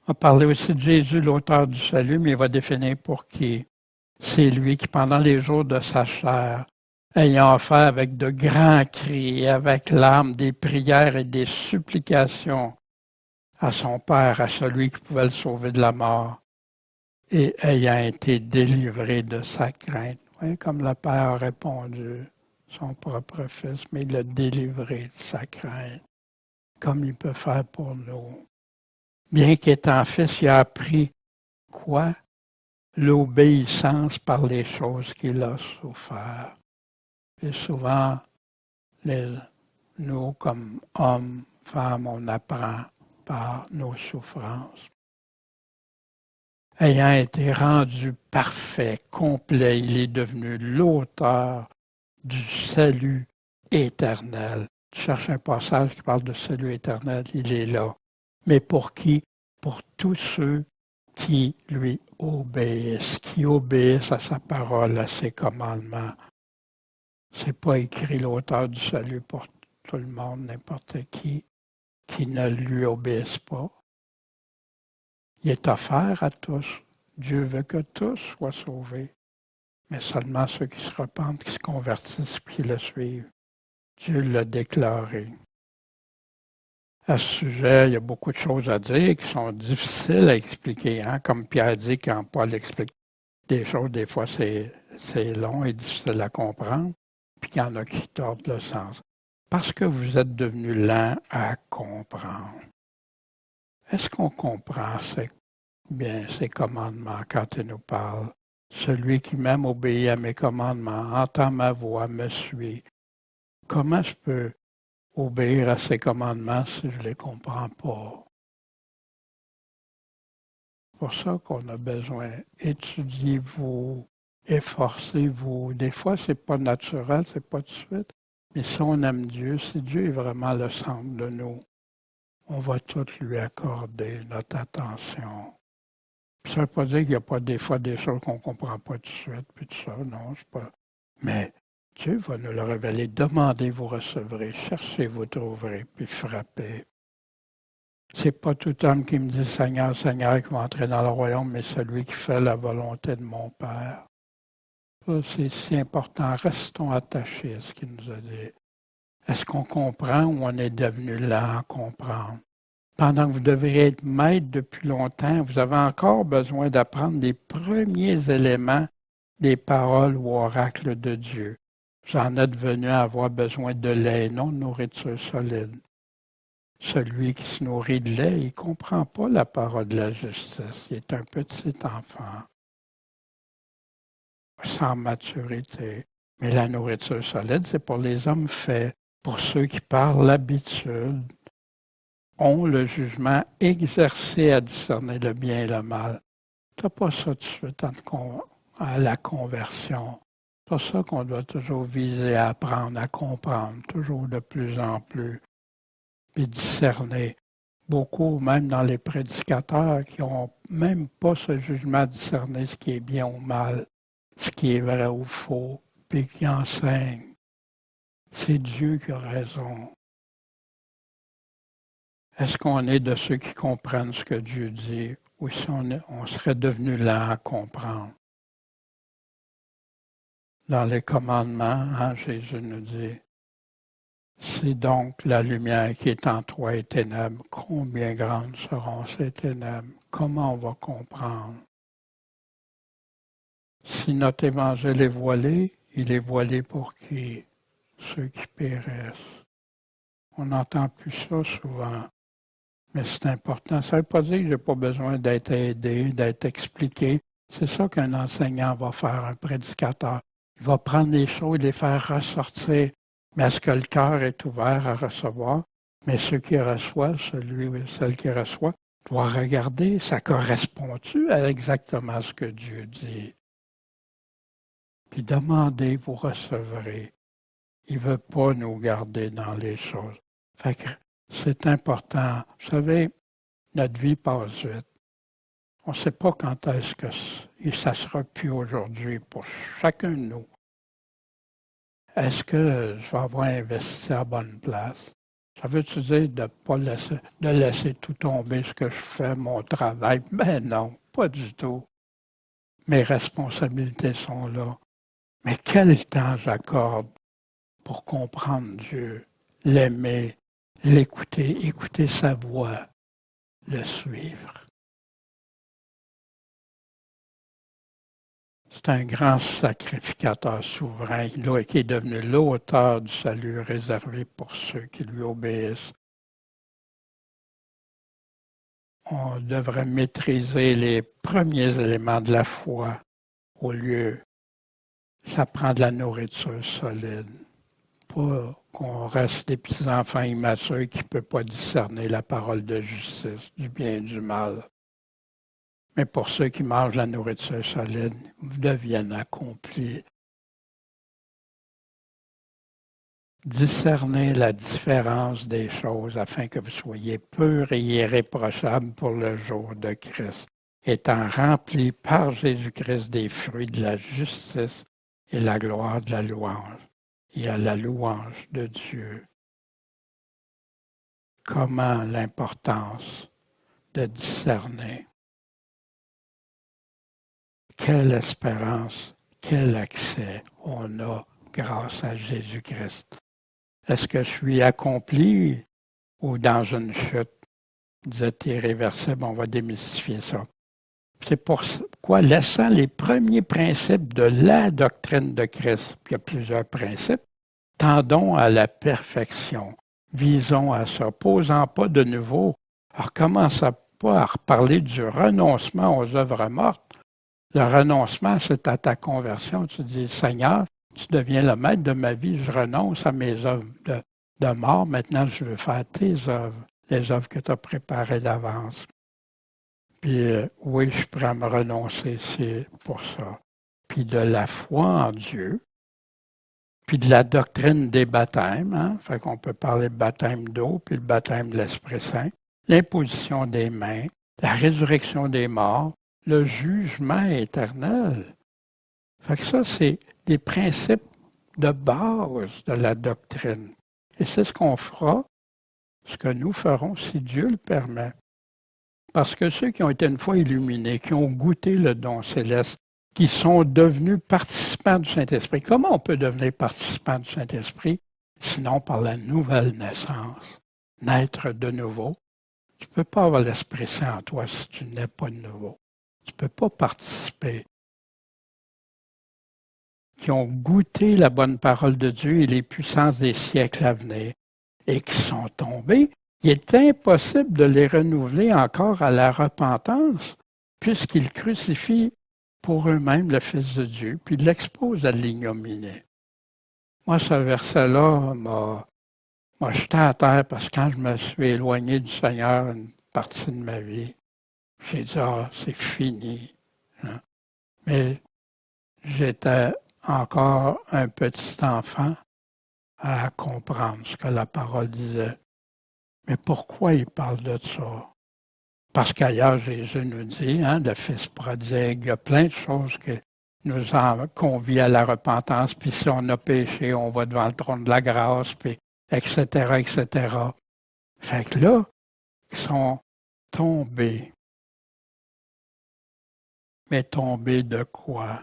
On va parler aussi de Jésus, l'auteur du salut, mais il va définir pour qui. C'est lui qui, pendant les jours de sa chair, ayant offert avec de grands cris et avec larmes des prières et des supplications à son Père, à celui qui pouvait le sauver de la mort, et ayant été délivré de sa crainte. Oui, comme le Père a répondu, son propre Fils, mais il l'a délivré de sa crainte, comme il peut faire pour nous. Bien qu'étant Fils, il a appris quoi? L'obéissance par les choses qu'il a souffert. Et souvent, nous, comme hommes, femmes, on apprend par nos souffrances. ayant été rendu parfait, complet, il est devenu l'auteur du salut éternel. Tu cherches un passage qui parle de salut éternel, il est là. Mais pour qui? Pour tous ceux qui lui obéissent, qui obéissent à sa parole, à ses commandements. C'est pas écrit l'auteur du salut pour tout le monde, n'importe qui ne lui obéisse pas. Il est offert à tous. Dieu veut que tous soient sauvés, mais seulement ceux qui se repentent, qui se convertissent, qui le suivent. Dieu l'a déclaré. À ce sujet, il y a beaucoup de choses à dire qui sont difficiles à expliquer. Hein? Comme Pierre dit, quand Paul explique des choses, des fois c'est long et difficile à comprendre, puis qu'il y en a qui tordent le sens. Parce que vous êtes devenus lents à comprendre. Est-ce qu'on comprend ces commandements quand il nous parle? Celui qui m'aime obéit à mes commandements, entend ma voix, me suit. Comment je peux obéir à ces commandements si je ne les comprends pas? C'est pour ça qu'on a besoin. Étudiez-vous, efforcez-vous. Des fois, c'est pas naturel, c'est pas tout de suite. Mais si on aime Dieu, si Dieu est vraiment le centre de nous, on va tout lui accorder notre attention. Puis ça ne veut pas dire qu'il n'y a pas des fois des choses qu'on ne comprend pas tout de suite, puis tout ça, non, c'est pas. Mais Dieu va nous le révéler. Demandez, vous recevrez. Cherchez, vous trouverez, puis frappez. C'est pas tout homme qui me dit Seigneur, Seigneur, qui va entrer dans le royaume, mais celui qui fait la volonté de mon Père. Ça, c'est si important. Restons attachés à ce qu'il nous a dit. Est-ce qu'on comprend ou on est devenu lent à comprendre? Pendant que vous devriez être maître depuis longtemps, vous avez encore besoin d'apprendre les premiers éléments des paroles ou oracles de Dieu. Vous en êtes venu à avoir besoin de lait, non de nourriture solide. Celui qui se nourrit de lait, il ne comprend pas la parole de la justice. Il est un petit enfant, sans maturité. Mais la nourriture solide, c'est pour les hommes faits, pour ceux qui, par l'habitude, ont le jugement exercé à discerner le bien et le mal. Tu n'as pas ça tout de suite à la conversion. C'est pour ça qu'on doit toujours viser à apprendre, à comprendre, toujours de plus en plus, puis discerner. Beaucoup, même dans les prédicateurs, qui n'ont même pas ce jugement à discerner ce qui est bien ou mal, ce qui est vrai ou faux, puis qui enseignent. C'est Dieu qui a raison. Est-ce qu'on est de ceux qui comprennent ce que Dieu dit, ou si on serait devenu lent à comprendre? Dans les commandements, Jésus nous dit, si donc la lumière qui est en toi est ténèbre, combien grandes seront ces ténèbres? Comment on va comprendre? Si notre évangile est voilé, il est voilé pour qui? Ceux qui périssent. On n'entend plus ça souvent. Mais c'est important. Ça ne veut pas dire que je n'ai pas besoin d'être aidé, d'être expliqué. C'est ça qu'un enseignant va faire, un prédicateur. Il va prendre les choses et les faire ressortir. Mais est-ce que le cœur est ouvert à recevoir? Mais ceux qui reçoivent, celui ou celle qui reçoit, doit regarder, ça correspond-tu à exactement ce que Dieu dit? Puis demandez, vous recevrez. Il ne veut pas nous garder dans les choses. Fait que c'est important. Vous savez, notre vie passe vite. On ne sait pas quand est-ce que ça ne sera plus aujourd'hui pour chacun de nous. Est-ce que je vais avoir investi à la bonne place? Ça veut-tu dire de laisser tout tomber ce que je fais, mon travail? Ben non, pas du tout. Mes responsabilités sont là. Mais quel temps j'accorde pour comprendre Dieu, l'aimer, l'écouter, écouter sa voix, le suivre. C'est un grand sacrificateur souverain qui est devenu l'auteur du salut réservé pour ceux qui lui obéissent. On devrait maîtriser les premiers éléments de la foi au lieu. Ça prend de la nourriture solide. Pas qu'on reste des petits-enfants immatures qui ne peuvent pas discerner la parole de justice, du bien et du mal. Mais pour ceux qui mangent la nourriture solide, vous deviennent accomplis. Discernez la différence des choses afin que vous soyez purs et irréprochables pour le jour de Christ, étant remplis par Jésus-Christ des fruits de la justice et la gloire de la louange, et à la louange de Dieu. Comment l'importance de discerner. Quelle espérance, quel accès on a grâce à Jésus-Christ. Est-ce que je suis accompli ou dans une chute? Vous êtes irréversible, on va démystifier ça. C'est pourquoi, laissant les premiers principes de la doctrine de Christ, puis il y a plusieurs principes, tendons à la perfection, visons à ça, posant pas de nouveau. Alors, commence pas à reparler du renoncement aux œuvres mortes. Le renoncement, c'est à ta conversion. Tu dis, Seigneur, tu deviens le maître de ma vie, je renonce à mes œuvres de mort. Maintenant, je veux faire tes œuvres, les œuvres que tu as préparées d'avance. Puis, oui, je suis prêt à me renoncer, c'est pour ça. Puis de la foi en Dieu, puis de la doctrine des baptêmes, hein? Fait qu'on peut parler de baptême d'eau, puis le baptême de l'Esprit Saint, l'imposition des mains, la résurrection des morts, le jugement éternel. Fait que ça, c'est des principes de base de la doctrine. Et c'est ce qu'on fera, ce que nous ferons si Dieu le permet. Parce que ceux qui ont été une fois illuminés, qui ont goûté le don céleste, qui sont devenus participants du Saint-Esprit. Comment on peut devenir participant du Saint-Esprit? Sinon par la nouvelle naissance, naître de nouveau. Tu ne peux pas avoir l'Esprit Saint en toi si tu n'es pas de nouveau. Tu ne peux pas participer. Qui ont goûté la bonne parole de Dieu et les puissances des siècles à venir et qui sont tombés, il est impossible de les renouveler encore à la repentance puisqu'ils crucifient pour eux-mêmes le Fils de Dieu puis l'exposent à l'ignominie. Moi, ce verset-là m'a jeté à terre parce que quand je me suis éloigné du Seigneur une partie de ma vie, j'ai dit, c'est fini. Hein? Mais j'étais encore un petit enfant à comprendre ce que la parole disait. Mais pourquoi il parle de ça? Parce qu'ailleurs, Jésus nous dit, le Fils prodigue, il y a plein de choses qui nous en convient à la repentance, puis si on a péché, on va devant le trône de la grâce, puis etc., etc. Fait que là, ils sont tombés. Mais tombés de quoi?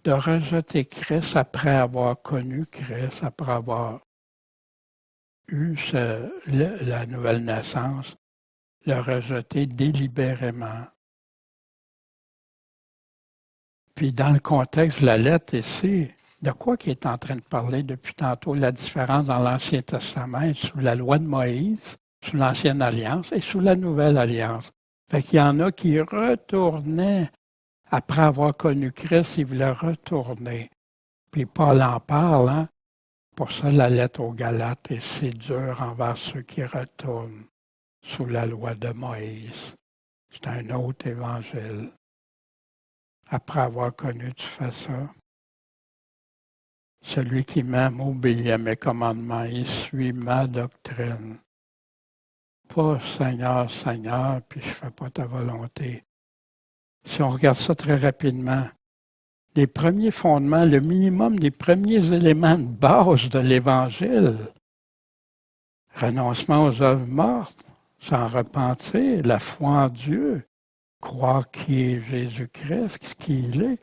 De rejeter Christ après avoir connu Christ, après avoir eu la nouvelle naissance, le rejeter délibérément. Puis dans le contexte de la lettre ici, de quoi qu'il est en train de parler depuis tantôt, la différence dans l'Ancien Testament, sous la loi de Moïse, sous l'Ancienne Alliance et sous la Nouvelle Alliance. Fait qu'il y en a qui retournaient après avoir connu Christ, ils voulaient retourner. Puis Paul en parle, Pour ça, la lettre aux Galates, et c'est dur envers ceux qui retournent sous la loi de Moïse. C'est un autre évangile. Après avoir connu, tu fais ça. Celui qui m'aime obéit à mes commandements, il suit ma doctrine. Pas Seigneur, Seigneur, puis je ne fais pas ta volonté. Si on regarde ça très rapidement, les premiers fondements, le minimum des premiers éléments de base de l'Évangile, renoncement aux œuvres mortes, s'en repentir, la foi en Dieu, croire qui est Jésus-Christ, qui il est,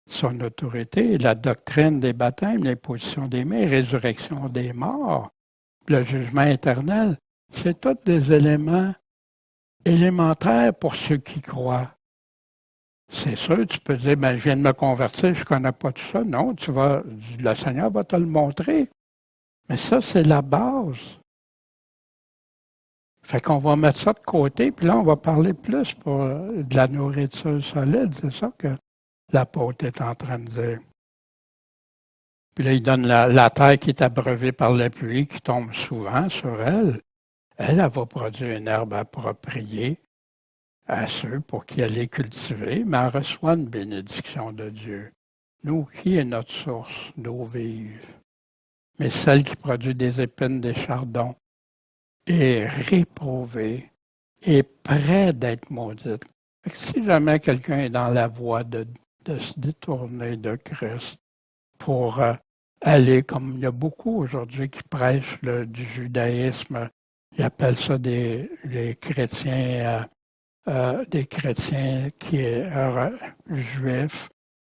son autorité, la doctrine des baptêmes, l'imposition des mains, résurrection des morts, le jugement éternel, c'est tous des éléments élémentaires pour ceux qui croient. C'est sûr, tu peux dire, je viens de me convertir, je ne connais pas tout ça. Non, le Seigneur va te le montrer. Mais ça, c'est la base. Fait qu'on va mettre ça de côté, puis là, on va parler plus de la nourriture solide. C'est ça que l'apôtre est en train de dire. Puis là, il donne la terre qui est abreuvée par la pluie, qui tombe souvent sur elle. Elle va produire une herbe appropriée. à ceux pour qui elle est cultivée, mais elle reçoit une bénédiction de Dieu. Nous, qui est notre source d'eau vive? Mais celle qui produit des épines, des chardons, est réprouvée, est près d'être maudite. Fait que si jamais quelqu'un est dans la voie de se détourner de Christ pour aller, comme il y a beaucoup aujourd'hui qui prêchent du judaïsme, ils appellent ça des chrétiens juifs,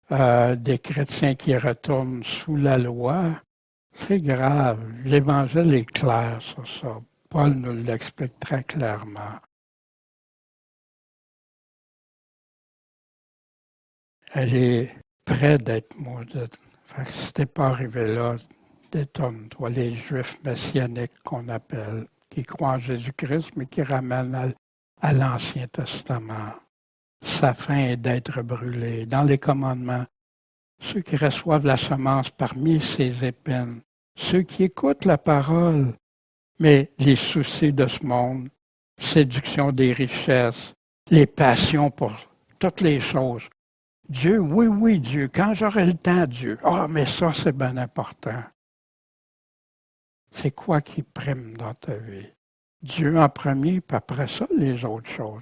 des chrétiens qui retournent sous la loi. C'est grave. L'Évangile est clair sur ça. Paul nous l'explique très clairement. Elle est près d'être maudite. Fait que si t'es pas arrivé là, détourne-toi. Les Juifs messianiques qu'on appelle, qui croient en Jésus-Christ, mais qui ramènent à l'Ancien Testament. Sa fin est d'être brûlée. Dans les commandements, ceux qui reçoivent la semence parmi ses épines, ceux qui écoutent la parole, mais les soucis de ce monde, séduction des richesses, les passions pour toutes les choses. Dieu, oui, Dieu, quand j'aurai le temps, Dieu. Ah, mais ça, c'est bien important. C'est quoi qui prime dans ta vie? Dieu en premier, puis après ça, les autres choses.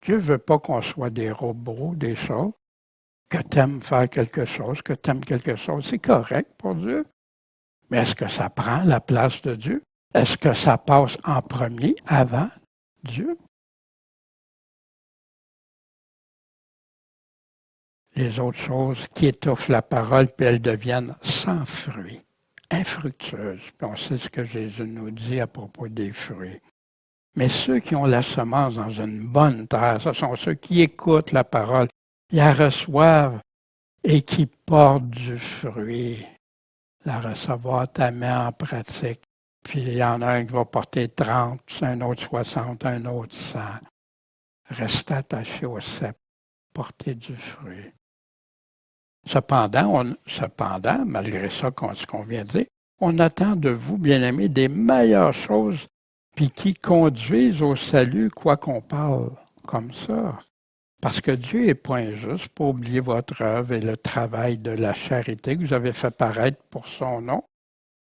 Dieu ne veut pas qu'on soit des robots, des choses, que tu aimes faire quelque chose, que tu aimes quelque chose. C'est correct pour Dieu. Mais est-ce que ça prend la place de Dieu? Est-ce que ça passe en premier avant Dieu? Les autres choses qui étouffent la parole, puis elles deviennent sans fruit, infructueuses. Puis on sait ce que Jésus nous dit à propos des fruits. Mais ceux qui ont la semence dans une bonne terre, ce sont ceux qui écoutent la parole, ils la reçoivent et qui portent du fruit. La recevoir, tu la mets en pratique. Puis il y en a un qui va porter 30, un autre 60, un autre 100. Restez attaché au cep, porter du fruit. Cependant, malgré ça, ce qu'on vient de dire, on attend de vous, bien-aimés, des meilleures choses, puis qui conduisent au salut, quoi qu'on parle, comme ça. Parce que Dieu n'est pas injuste pour oublier votre œuvre et le travail de la charité que vous avez fait paraître pour son nom,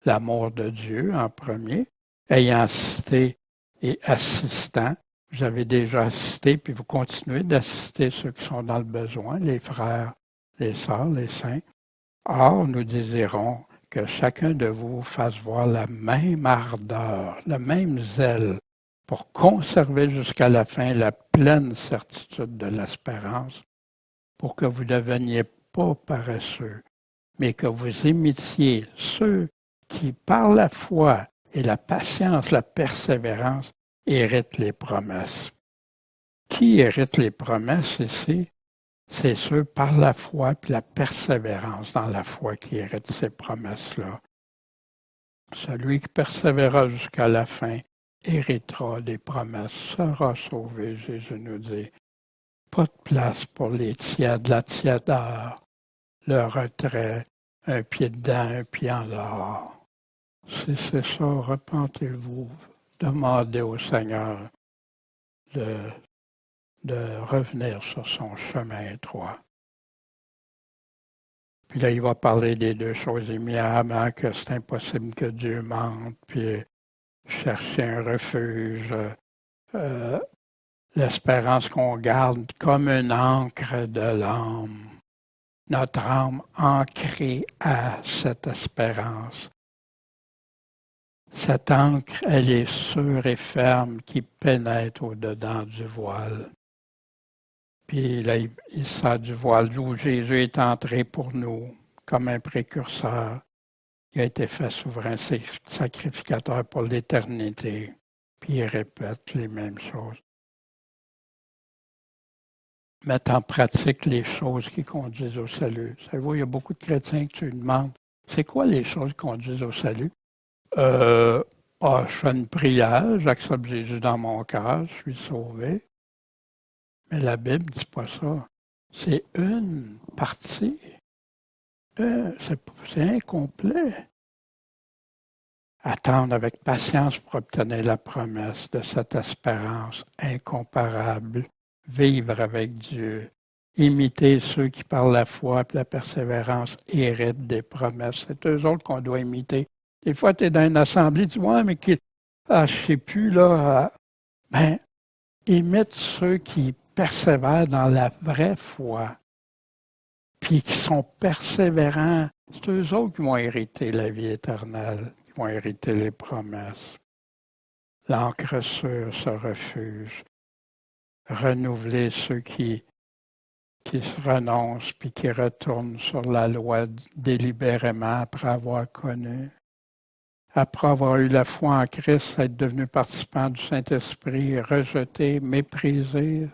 l'amour de Dieu en premier, ayant assisté et assistant. Vous avez déjà assisté, puis vous continuez d'assister ceux qui sont dans le besoin, les frères, les sœurs, les saints. Or, nous désirons que chacun de vous fasse voir la même ardeur, le même zèle, pour conserver jusqu'à la fin la pleine certitude de l'espérance, pour que vous ne deveniez pas paresseux, mais que vous imitiez ceux qui, par la foi et la patience, la persévérance, héritent les promesses. Qui hérite les promesses ici? C'est ceux par la foi et la persévérance dans la foi qui héritent ces promesses-là. Celui qui persévérera jusqu'à la fin héritera des promesses, sera sauvé, Jésus nous dit. Pas de place pour les tièdes, la tiédeur, le retrait, un pied dedans, un pied en dehors. Si c'est ça, repentez-vous, demandez au Seigneur de revenir sur son chemin étroit. Puis là, il va parler des deux choses immédiatement, que c'est impossible que Dieu mente, puis chercher un refuge, l'espérance qu'on garde comme une ancre de l'âme. Notre âme ancrée à cette espérance. Cette ancre, elle est sûre et ferme qui pénètre au-dedans du voile. Puis là, il sort du voile où Jésus est entré pour nous comme un précurseur. Il a été fait souverain sacrificateur pour l'éternité. Puis il répète les mêmes choses. Mettre en pratique les choses qui conduisent au salut. Savez-vous, il y a beaucoup de chrétiens que tu demandes, c'est quoi les choses qui conduisent au salut? Je fais une prière, j'accepte Jésus dans mon cœur, je suis sauvé. Mais la Bible ne dit pas ça. C'est une partie. C'est incomplet. Attendre avec patience pour obtenir la promesse de cette espérance incomparable vivre avec Dieu, imiter ceux qui par la foi et la persévérance héritent des promesses. C'est eux autres qu'on doit imiter. Des fois, tu es dans une assemblée, tu dis, ouais, mais je ne sais plus, là. Ben, imite ceux qui persévèrent dans la vraie foi, puis qui sont persévérants. C'est eux autres qui vont hériter la vie éternelle, qui vont hériter les promesses. L'encre sûre se refuse. Renouveler ceux qui se renoncent puis qui retournent sur la loi délibérément après avoir connu. Après avoir eu la foi en Christ, être devenu participant du Saint-Esprit, rejeter, mépriser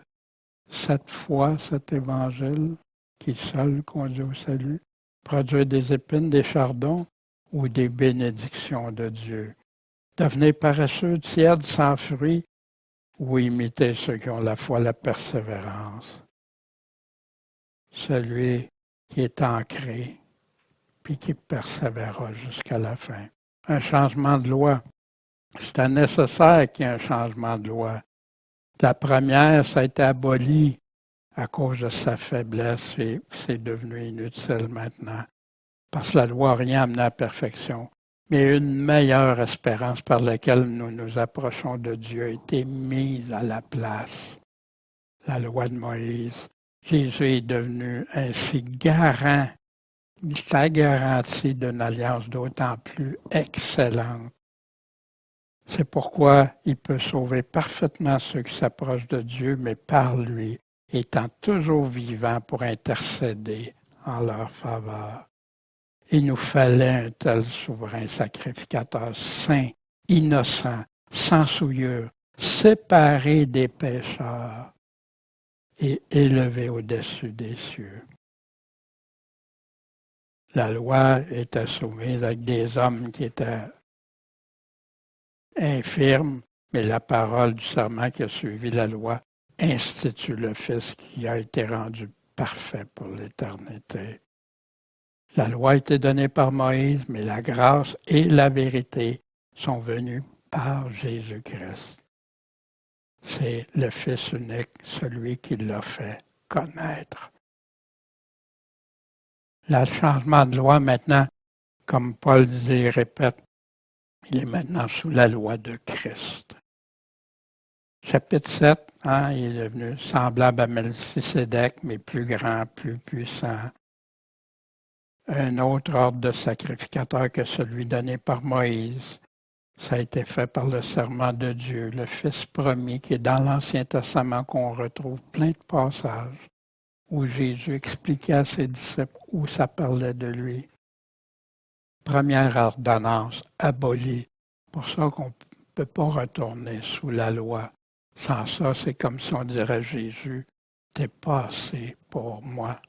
cette foi, cet évangile qui seul conduit au salut, produire des épines, des chardons ou des bénédictions de Dieu. Devenir paresseux, tiède, sans fruit, ou imiter ceux qui ont la foi, la persévérance. Celui qui est ancré, puis qui persévérera jusqu'à la fin. Un changement de loi. C'était nécessaire qu'il y ait un changement de loi. La première, ça a été aboli à cause de sa faiblesse et c'est devenu inutile maintenant. Parce que la loi n'a rien amené à la perfection. Mais une meilleure espérance par laquelle nous nous approchons de Dieu a été mise à la place. La loi de Moïse. Jésus est devenu ainsi garant, la garantie d'une alliance d'autant plus excellente. C'est pourquoi il peut sauver parfaitement ceux qui s'approchent de Dieu, mais par lui, étant toujours vivant pour intercéder en leur faveur. Il nous fallait un tel souverain sacrificateur saint, innocent, sans souillure, séparé des pécheurs et élevé au-dessus des cieux. La loi était soumise avec des hommes qui étaient infirmes, mais la parole du serment qui a suivi la loi institue le Fils qui a été rendu parfait pour l'éternité. La loi a été donnée par Moïse, mais la grâce et la vérité sont venues par Jésus-Christ. C'est le Fils unique, celui qui l'a fait connaître. Le changement de loi maintenant, comme Paul dit et répète, il est maintenant sous la loi de Christ. Chapitre 7, il est devenu semblable à Melchisédek, mais plus grand, plus puissant. Un autre ordre de sacrificateur que celui donné par Moïse. Ça a été fait par le serment de Dieu, le Fils promis, qui est dans l'Ancien Testament qu'on retrouve plein de passages où Jésus expliquait à ses disciples où ça parlait de lui. Première ordonnance abolie. Pour ça qu'on ne peut pas retourner sous la loi. Sans ça, c'est comme si on dirait à Jésus, t'es pas assez pour moi.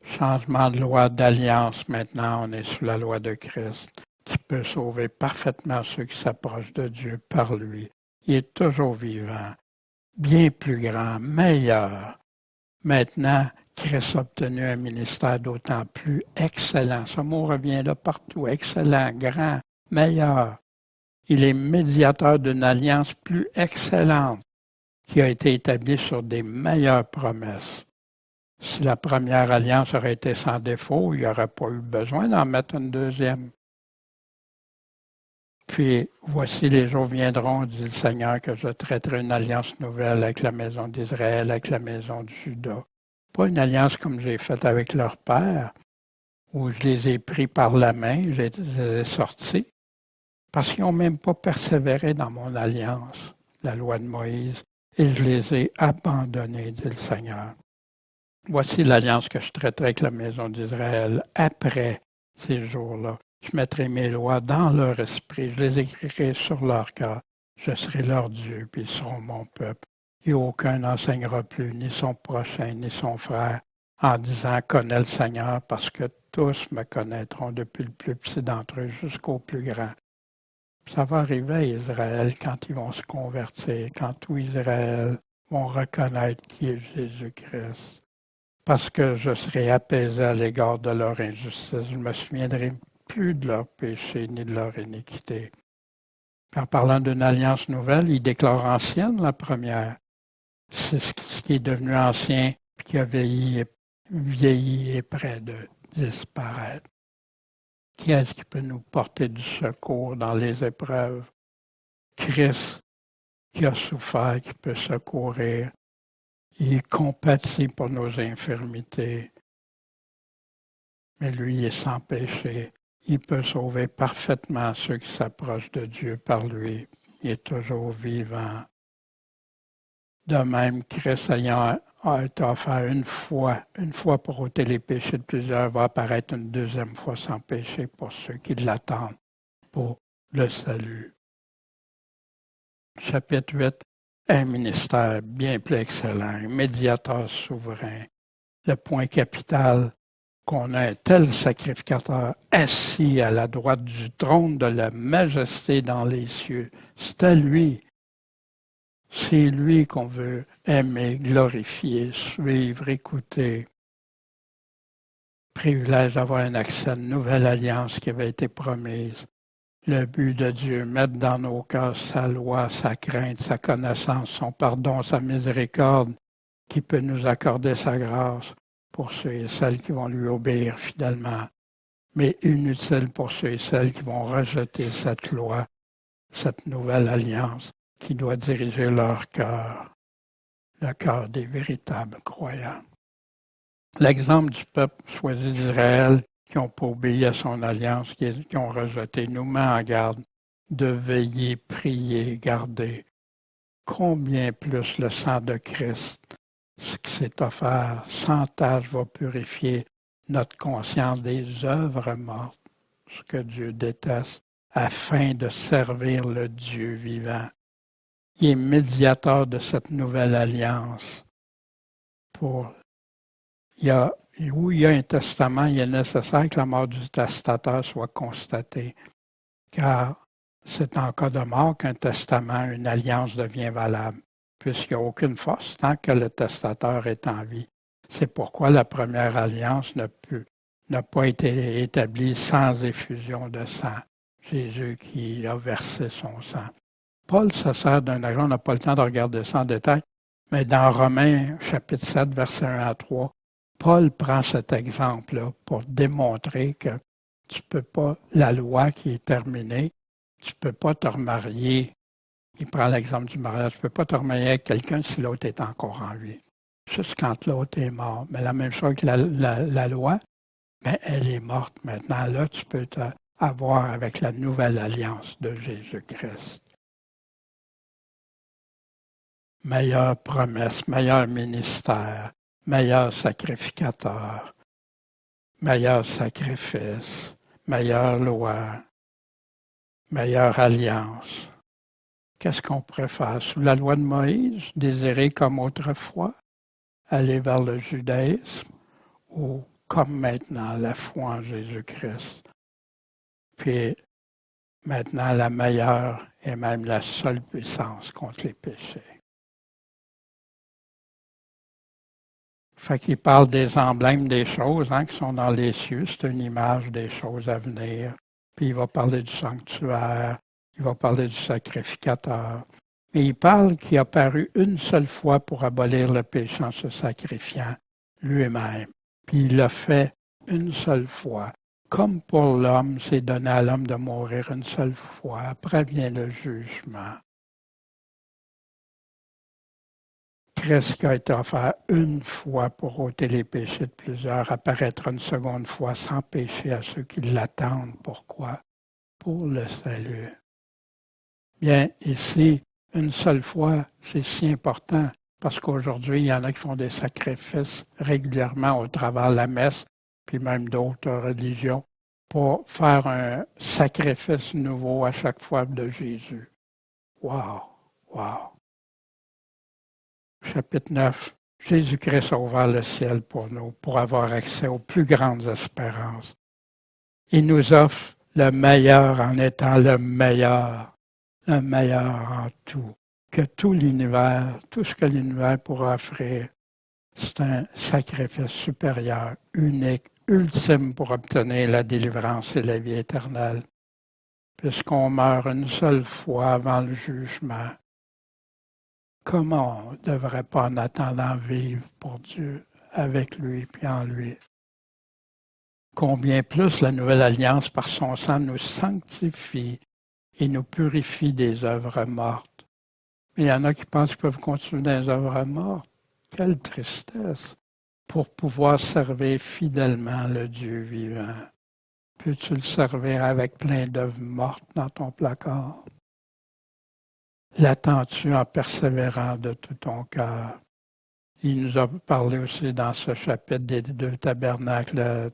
Changement de loi d'alliance, maintenant, on est sous la loi de Christ, qui peut sauver parfaitement ceux qui s'approchent de Dieu par lui. Il est toujours vivant, bien plus grand, meilleur. Maintenant, Christ a obtenu un ministère d'autant plus excellent. Ce mot revient là partout, excellent, grand, meilleur. Il est médiateur d'une alliance plus excellente qui a été établie sur des meilleures promesses. Si la première alliance aurait été sans défaut, il n'y aurait pas eu besoin d'en mettre une deuxième. Puis, voici les jours viendront, dit le Seigneur, que je traiterai une alliance nouvelle avec la maison d'Israël, avec la maison de Juda. Pas une alliance comme j'ai faite avec leur père, où je les ai pris par la main, je les ai sortis, parce qu'ils n'ont même pas persévéré dans mon alliance, la loi de Moïse, et je les ai abandonnés, dit le Seigneur. Voici l'alliance que je traiterai avec la maison d'Israël après ces jours-là. Je mettrai mes lois dans leur esprit, je les écrirai sur leur cœur. Je serai leur Dieu, puis ils seront mon peuple. Et aucun n'enseignera plus, ni son prochain, ni son frère, en disant « Connais le Seigneur », parce que tous me connaîtront, depuis le plus petit d'entre eux jusqu'au plus grand. Ça va arriver à Israël quand ils vont se convertir, quand tout Israël vont reconnaître qui est Jésus-Christ. Parce que je serai apaisé à l'égard de leur injustice. Je ne me souviendrai plus de leur péché ni de leur iniquité. En parlant d'une alliance nouvelle, il déclare ancienne la première. C'est ce qui est devenu ancien, puis qui a vieilli et près de disparaître. Qui est-ce qui peut nous porter du secours dans les épreuves? Christ, qui a souffert, qui peut secourir. Il compatit pour nos infirmités. Mais lui, il est sans péché. Il peut sauver parfaitement ceux qui s'approchent de Dieu par lui. Il est toujours vivant. De même, Christ a été offert une fois pour ôter les péchés de plusieurs, va apparaître une deuxième fois sans péché pour ceux qui l'attendent, pour le salut. Chapitre 8, un ministère bien plus excellent, un médiateur souverain. Le point capital, qu'on a un tel sacrificateur assis à la droite du trône de la majesté dans les cieux. C'est à lui. C'est lui qu'on veut aimer, glorifier, suivre, écouter. Privilège d'avoir un accès à une nouvelle alliance qui avait été promise. Le but de Dieu, mettre dans nos cœurs sa loi, sa crainte, sa connaissance, son pardon, sa miséricorde, qui peut nous accorder sa grâce pour ceux et celles qui vont lui obéir fidèlement, mais inutile pour ceux et celles qui vont rejeter cette loi, cette nouvelle alliance qui doit diriger leur cœur, le cœur des véritables croyants. L'exemple du peuple choisi d'Israël qui n'ont pas obéi à son alliance, qui ont rejeté, nous met en garde de veiller, prier, garder. Combien plus le sang de Christ, ce qui s'est offert sans tâche, va purifier notre conscience des œuvres mortes, ce que Dieu déteste, afin de servir le Dieu vivant. Il est médiateur de cette nouvelle alliance. Où il y a un testament, il est nécessaire que la mort du testateur soit constatée, car c'est en cas de mort qu'un testament, une alliance devient valable, puisqu'il n'y a aucune force tant que le testateur est en vie. C'est pourquoi la première alliance n'a pas été établie sans effusion de sang. Jésus qui a versé son sang. Paul se sert d'un exemple, on n'a pas le temps de regarder ça en détail, mais dans Romains chapitre 7, versets 1 à 3, Paul prend cet exemple-là pour démontrer que tu peux pas, la loi qui est terminée, tu peux pas te remarier. Il prend l'exemple du mariage, tu peux pas te remarier avec quelqu'un si l'autre est encore en vie. Juste quand l'autre est mort. Mais la même chose que la loi, ben, elle est morte maintenant. Là, tu peux avoir avec la nouvelle alliance de Jésus-Christ. Meilleure promesse, meilleur ministère, meilleur sacrificateur, meilleur sacrifice, meilleure loi, meilleure alliance. Qu'est-ce qu'on préfère? Sous la loi de Moïse, désirer comme autrefois, aller vers le judaïsme, ou comme maintenant, la foi en Jésus-Christ. Puis maintenant, la meilleure et même la seule puissance contre les péchés. Fait qu'il parle des emblèmes des choses qui sont dans les cieux. C'est une image des choses à venir. Puis il va parler du sanctuaire, il va parler du sacrificateur. Et il parle qu'il a paru une seule fois pour abolir le péché en se sacrifiant lui-même. Puis il l'a fait une seule fois. Comme pour l'homme, c'est donné à l'homme de mourir une seule fois. Après vient le jugement. Christ qui a été offert une fois pour ôter les péchés de plusieurs, apparaîtra une seconde fois sans péché à ceux qui l'attendent. Pourquoi? Pour le salut. Bien, ici, une seule fois, c'est si important, parce qu'aujourd'hui, il y en a qui font des sacrifices régulièrement au travers de la messe, puis même d'autres religions, pour faire un sacrifice nouveau à chaque fois de Jésus. Wow! Wow! Chapitre 9. Jésus-Christ a ouvert le ciel pour nous, pour avoir accès aux plus grandes espérances. Il nous offre le meilleur en étant le meilleur en tout. Que tout l'univers, tout ce que l'univers pourra offrir, c'est un sacrifice supérieur, unique, ultime pour obtenir la délivrance et la vie éternelle. puisqu'on meurt une seule fois avant le jugement, comment on ne devrait pas en attendant vivre pour Dieu, avec lui puis en lui? Combien plus la nouvelle alliance par son sang nous sanctifie et nous purifie des œuvres mortes. Mais il y en a qui pensent qu'ils peuvent continuer dans les œuvres mortes. Quelle tristesse! Pour pouvoir servir fidèlement le Dieu vivant. Peux-tu le servir avec plein d'œuvres mortes dans ton placard? L'attends-tu en persévérant de tout ton cœur? Il nous a parlé aussi dans ce chapitre des deux tabernacles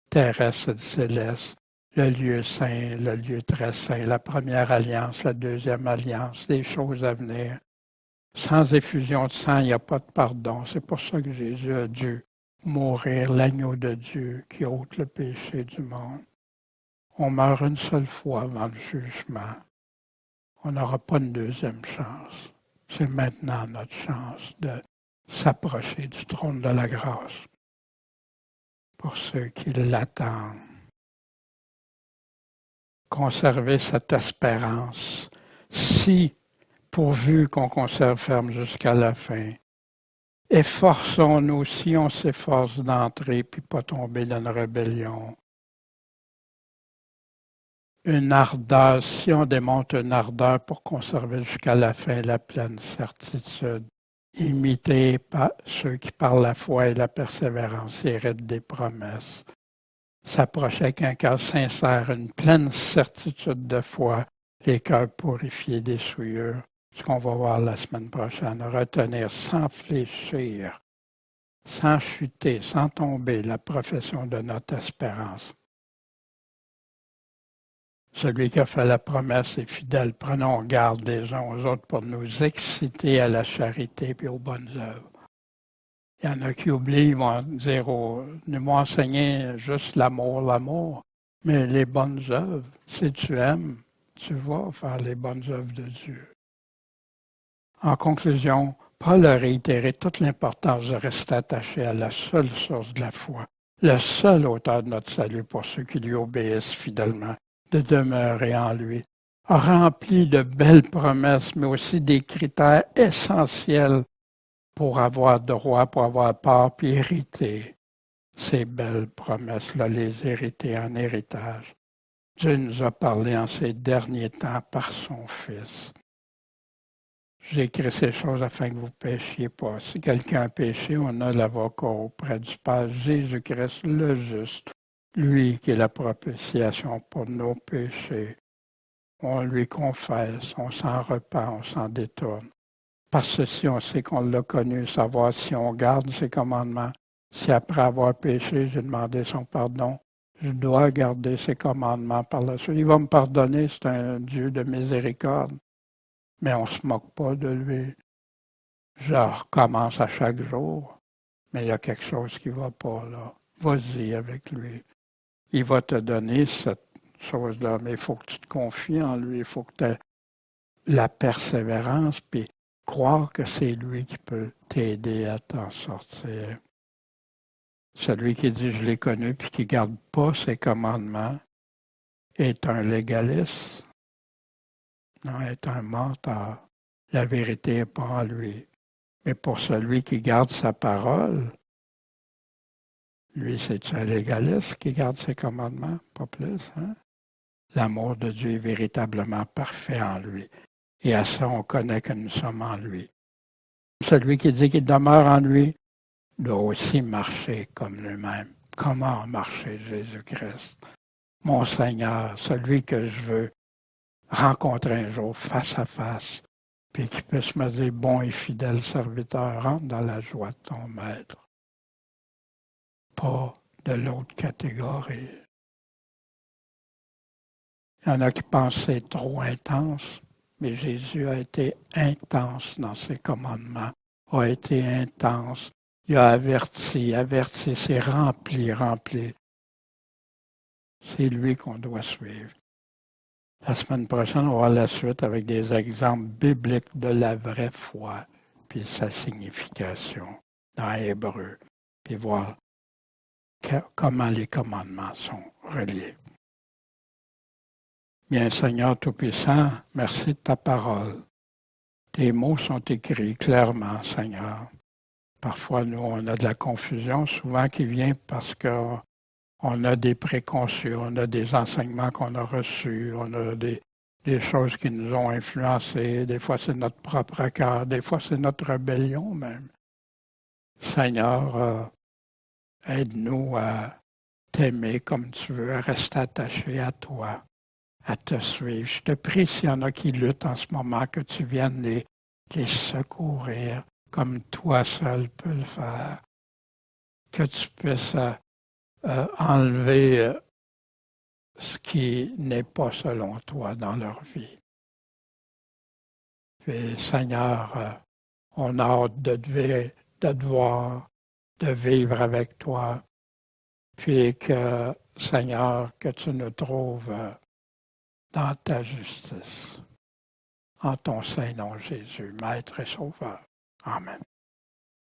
terrestres et célestes, le lieu saint, le lieu très saint, la première alliance, la deuxième alliance, les choses à venir. Sans effusion de sang, il n'y a pas de pardon. C'est pour ça que Jésus a dû mourir, l'agneau de Dieu qui ôte le péché du monde. On meurt une seule fois avant le jugement. On n'aura pas une deuxième chance. C'est maintenant notre chance de s'approcher du trône de la grâce pour ceux qui l'attendent. Conserver cette espérance, si pourvu qu'on conserve ferme jusqu'à la fin. Efforçons-nous, si on s'efforce d'entrer puis pas tomber dans une rébellion. Une ardeur, si on démontre une ardeur pour conserver jusqu'à la fin la pleine certitude. Imiter ceux qui par la foi et la persévérance héritent des promesses. S'approcher avec un cœur sincère, une pleine certitude de foi, les cœurs purifiés des souillures. Ce qu'on va voir la semaine prochaine. Retenir sans fléchir, sans chuter, sans tomber la profession de notre espérance. Celui qui a fait la promesse est fidèle. Prenons garde les uns aux autres pour nous exciter à la charité et aux bonnes œuvres. Il y en a qui oublient, ils vont dire, nous m'ont enseigné juste l'amour. Mais les bonnes œuvres, si tu aimes, tu vas faire les bonnes œuvres de Dieu. En conclusion, Paul a réitéré toute l'importance de rester attaché à la seule source de la foi, le seul auteur de notre salut pour ceux qui lui obéissent fidèlement, de demeurer en lui, a rempli de belles promesses, mais aussi des critères essentiels pour avoir droit, pour avoir part, puis hériter ces belles promesses-là, les hériter en héritage. Dieu nous a parlé en ces derniers temps par son Fils. J'ai écrit ces choses afin que vous ne péchiez pas. Si quelqu'un a péché, on a l'avocat auprès du Père, Jésus-Christ le juste, lui qui est la propitiation pour nos péchés. On lui confesse, on s'en repent, on s'en détourne. Par ceci, on sait qu'on l'a connu, savoir si on garde ses commandements. Si après avoir péché, j'ai demandé son pardon, je dois garder ses commandements par la suite. Il va me pardonner, c'est un Dieu de miséricorde. Mais on ne se moque pas de lui. Je recommence à chaque jour, mais il y a quelque chose qui ne va pas là. Vas-y avec lui. Il va te donner cette chose-là, mais il faut que tu te confies en lui, il faut que tu aies la persévérance, puis croire que c'est lui qui peut t'aider à t'en sortir. Celui qui dit « je l'ai connu » puis qui ne garde pas ses commandements est un légaliste. Non, est un menteur. La vérité n'est pas en lui. Mais pour celui qui garde sa parole, lui, c'est un légaliste qui garde ses commandements, pas plus. Hein? L'amour de Dieu est véritablement parfait en lui. Et à ça, on connaît que nous sommes en lui. Celui qui dit qu'il demeure en lui doit aussi marcher comme lui-même. Comment marcher Jésus-Christ? Mon Seigneur, celui que je veux rencontrer un jour face à face, puis qui puisse me dire, bon et fidèle serviteur, rentre dans la joie de ton maître. Pas de l'autre catégorie. Il y en a qui pensent que c'est trop intense, mais Jésus a été intense dans ses commandements, a été intense. Il a averti, c'est rempli. C'est lui qu'on doit suivre. La semaine prochaine, on va voir la suite avec des exemples bibliques de la vraie foi, puis sa signification dans Hébreu, puis voir comment les commandements sont reliés. Bien, Seigneur Tout-Puissant, merci de ta parole. Tes mots sont écrits clairement, Seigneur. Parfois, nous, on a de la confusion, souvent qui vient parce qu'on a des préconçus, on a des enseignements qu'on a reçus, on a des choses qui nous ont influencés. Des fois, c'est notre propre cœur, des fois, c'est notre rébellion même. Seigneur, aide-nous à t'aimer comme tu veux, à rester attaché à toi, à te suivre. Je te prie s'il y en a qui luttent en ce moment, que tu viennes les secourir comme toi seul peux le faire. Que tu puisses enlever ce qui n'est pas selon toi dans leur vie. Puis, Seigneur, on a hâte de te voir, de vivre avec toi. Puis que, Seigneur, que tu nous trouves dans ta justice. En ton Saint-Nom, Jésus, Maître et Sauveur. Amen.